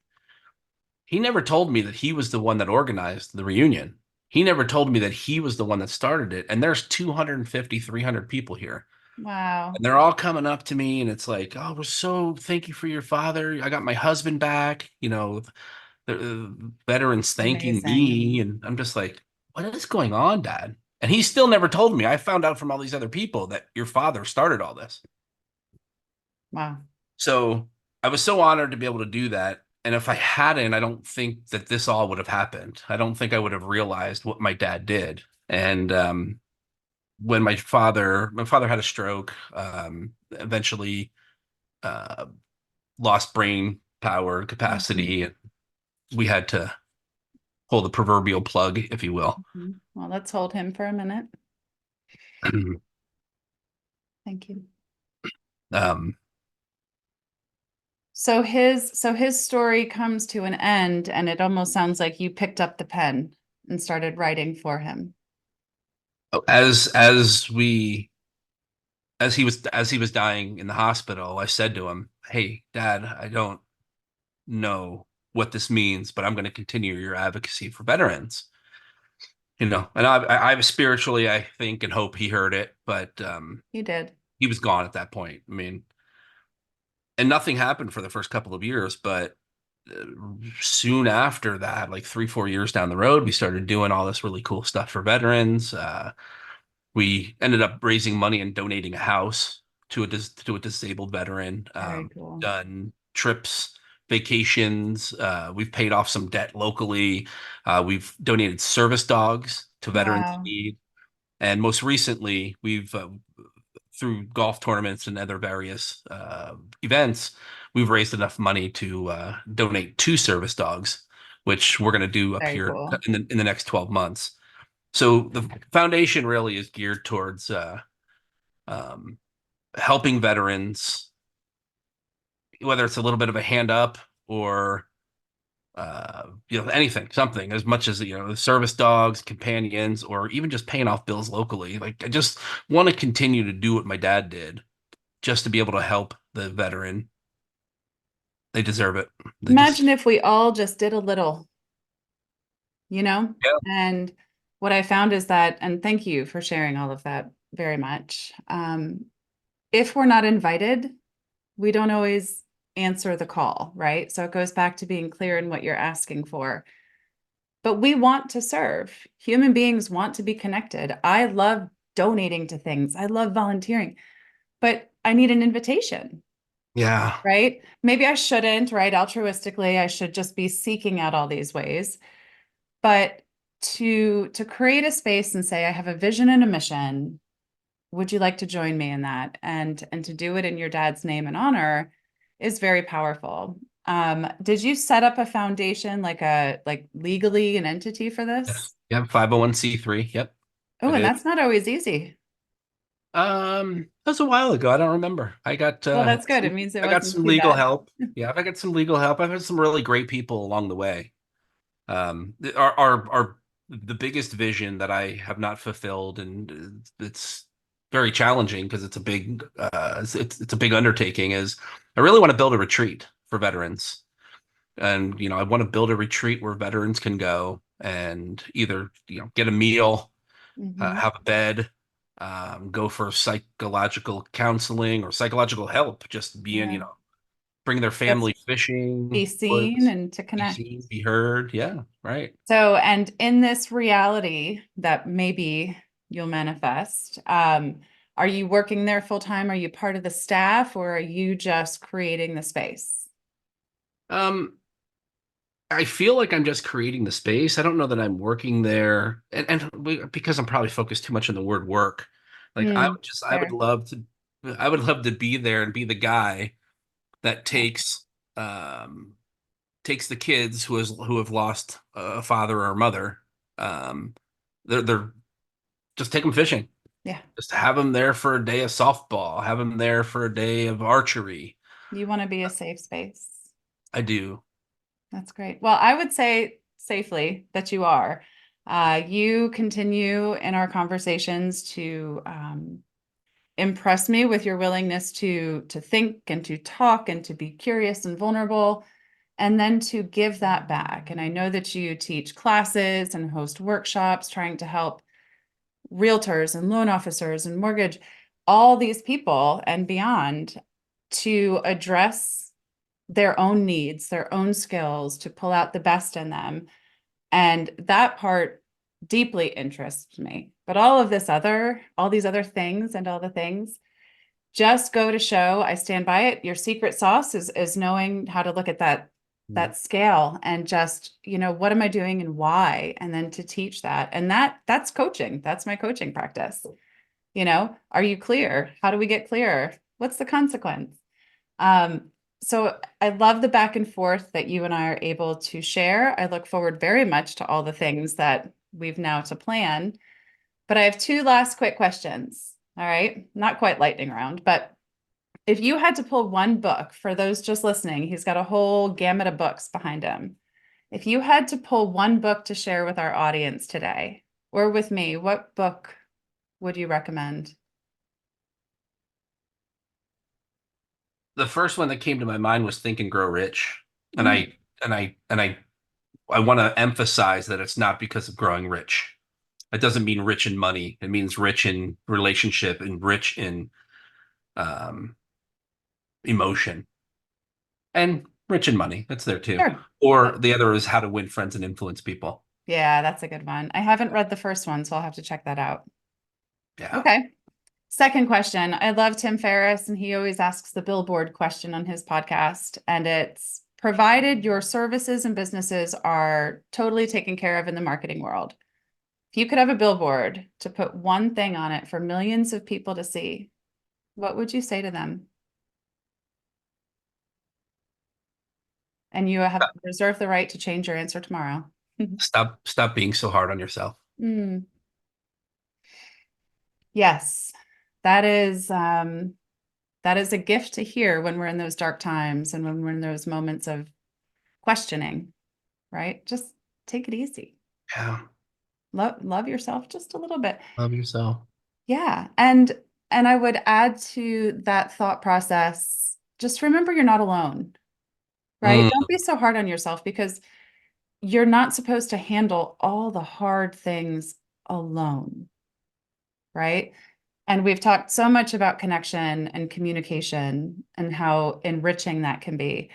he never told me that he was the one that organized the reunion. He never told me that he was the one that started it. And there's 250, 300 people here. Wow. And they're all coming up to me, and it's like, "Oh, we're so thank you for your father. I got my husband back." The veterans thanking Amazing. me, and I'm just like, what is going on, Dad? And he still never told me. I found out from all these other people that your father started all this. Wow. So I was so honored to be able to do that. And if I hadn't, I don't think that this all would have happened. I don't think I would have realized what my dad did. And when my father had a stroke, eventually uh, lost brain power Mhm. capacity, and we had to pull the proverbial plug, if you will. Mhm. Well, let's hold him for a minute. Thank you. um, So his story comes to an end, and it almost sounds like you picked up the pen and started writing for him. as we as he was dying in the hospital, I said to him, "Hey, Dad, I don't know what this means, but I'm going to continue your advocacy for veterans." And I spiritually, I think and hope he heard it, but You did. he was gone at that point. I mean, and nothing happened for the first couple of years, but uh, soon after that, like 3, 4 years down the road, we started doing all this really cool stuff for veterans. We ended up raising money and donating a house to a disabled veteran. Very cool. Done trips, vacations. We've paid off some debt locally. We've donated service dogs to veterans in Wow. need. And most recently, we've through golf tournaments and other various events, we've raised enough money to donate 2 service dogs, which we're going to do up Very here cool. in the next 12 months. So the foundation really is geared towards um, helping veterans, whether it's a little bit of a hand up or anything, something, as much as service dogs, companions, or even just paying off bills locally. Like I just want to continue to do what my dad did, just to be able to help the veteran. They deserve it. They just Imagine if we all just did a little, you know? yeah, And what I found is that, and thank you for sharing all of that very much. If we're not invited, we don't always answer the call, right? So it goes back to being clear in what you're asking for. But we want to serve. Human beings want to be connected. I love donating to things. I love volunteering, but I need an invitation, yeah. right? Maybe I shouldn't, right? Altruistically, I should just be seeking out all these ways. But to create a space and say, I have a vision and a mission. Would you like to join me in that? And to do it in your dad's name and honor is very powerful. Did you set up a foundation, like legally an entity for Yes. this? Yep. 501(c)(3). Yep. I Oh, and did. that's not always easy. That was a while ago. I don't remember. Well, that's good. It means it I got wasn't some too legal bad. help. Yeah, I got some legal help. I've had some really great people along the way. Our the biggest vision that I have not fulfilled, and it's very challenging because it's a big undertaking, is I really want to build a retreat for veterans. And I want to build a retreat where veterans can go and either get a meal, Mhm. have a bed, go for psychological counseling or psychological help, just being, Yeah. bring their Just family fishing, be seen woods, and to be connect. seen, be heard. Yeah, right. So, and in this reality that maybe you'll manifest, are you working there full time? Are you part of the staff or are you just creating the space? Um, I feel like I'm just creating the space. I don't know that I'm working there, because I'm probably focused too much on the word work. Like Mm, I would fair. love to, be there and be the guy that Yeah. um takes the kids who have lost a father or a mother. Um, they're just take them fishing. Yeah. Just have them there for a day of softball. Have them there for a day of archery. You want to be a safe space. I do. That's great. Well, I would say safely that you are. You continue in our conversations to impress me with your willingness to think and to talk and to be curious and vulnerable, and then to give that back. And I know that you teach classes and host workshops trying to help realtors and loan officers and mortgage, all these people and beyond to address their own needs, their own skills, to pull out the best in them. And that part deeply interests me. But all these other things and all the things just go to show, I stand by it. Your secret sauce is knowing how to look at that scale and just, what am I doing and why? And then to teach that. And that's coaching. That's my coaching practice. Are you clear? How do we get clearer? What's the consequence? So I love the back and forth that you and I are able to share. I look forward very much to all the things that we've now to plan. But I have two last quick questions. All right. Not quite lightning round, but if you had to pull one book for those just listening, he's got a whole gamut of books behind him. If you had to pull one book to share with our audience today or with me, what book would you recommend? The first one that came to my mind was Think and Grow Rich. And Mm, I want to emphasize that it's not because of growing rich. It doesn't mean rich in money. It means rich in relationship and rich in um, emotion and rich in money. That's there too. sure. Or the other is How to Win Friends and Influence People. Yeah, that's a good one. I haven't read the first one, so I'll have to check that out. Yeah. Okay. Second question. I love Tim Ferriss, and he always asks the billboard question on his podcast. And it's provided your services and businesses are totally taken care of in the marketing world. If you could have a billboard to put one thing on it for millions of people to see, what would you say to them? And you have reserved the right to change your answer tomorrow. Stop being so hard on yourself. Mm, yes, that is that is a gift to hear when we're in those dark times and when we're in those moments of questioning, right? Just take it easy. Yeah. Love yourself just a little bit. Love yourself. Yeah. And I would add to that thought process, just remember you're not alone, right? Mm, Don't be so hard on yourself because you're not supposed to handle all the hard things alone, right? And we've talked so much about connection and communication and how enriching that can be.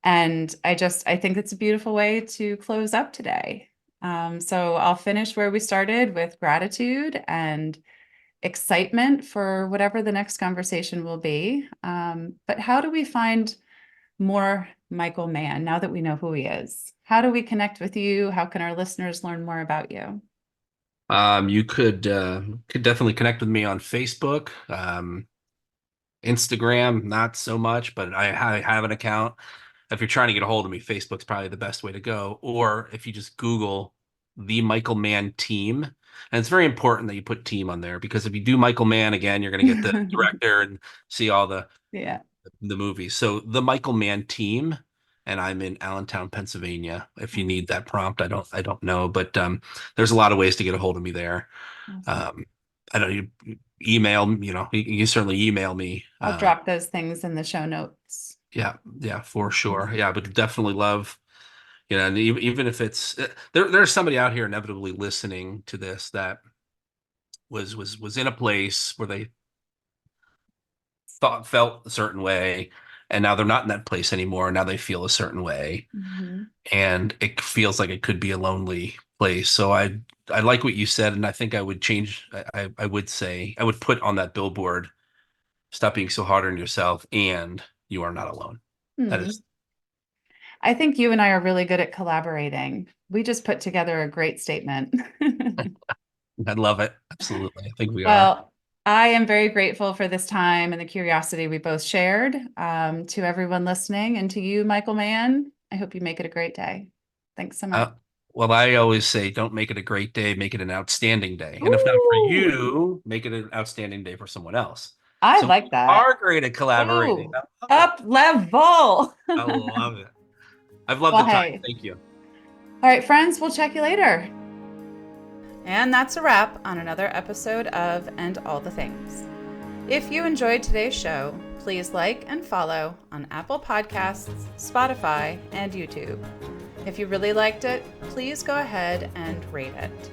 And I think it's a beautiful way to close up today. So I'll finish where we started with gratitude and excitement for whatever the next conversation will be. But how do we find more Michael Mann now that we know who he is? How do we connect with you? How can our listeners learn more about you? you could definitely connect with me on Facebook, Instagram, not so much, but I have an account. If you're trying to get a hold of me, Facebook's probably the best way to go. Or if you just Google the Michael Mann team, and it's very important that you put team on there because if you do Michael Mann again, you're going to get the director and see all Yeah, the movies. So the Michael Mann team, and I'm in Allentown, Pennsylvania. If you need that prompt, I don't know, but there's a lot of ways to get a hold of me there. awesome. Um, I don't you email, you certainly email me. I'll drop those things in the show notes. Yeah, yeah, for sure. Yeah, but definitely love, and even if it's there's somebody out here inevitably listening to this that was in a place where they felt a certain way, and now they're not in that place anymore. Now they feel a certain way, Mhm. and it feels like it could be a lonely place. So I like what you said, and I think I would change. I would say I would put on that billboard, "Stop being so hard on yourself, and you are not alone." That Hmm. is, I think you and I are really good at collaborating. We just put together a great statement. I love it. Absolutely, I think we are. Well, I am very grateful for this time and the curiosity we both shared. To everyone listening and to you, Michael Mann, I hope you make it a great day. Thanks so much. Uh, well, I always say, don't make it a great day, make it an outstanding day. And if not for Ooh, you, make it an outstanding day for someone else. I So we like that. are great at collaborating. Ooh, I love it. up level. I love it. I've loved Well, the time. hey. Thank you. All right, friends, we'll check you later. And that's a wrap on another episode of And All the Things. If you enjoyed today's show, please like and follow on Apple Podcasts, Spotify, and YouTube. If you really liked it, please go ahead and rate it.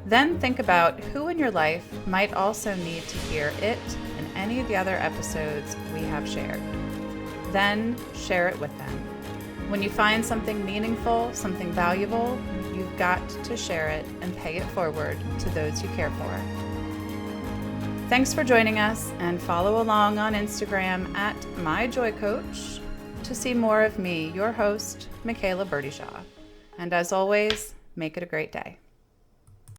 Then think about who in your life might also need to hear it and any of the other episodes we have shared. Then share it with them. When you find something meaningful, something valuable, you've got to share it and pay it forward to those you care for. Thanks for joining us, and follow along on Instagram at MyJoyCoach to see more of me, your host, Michaela Burdyshaw. And as always, make it a great day.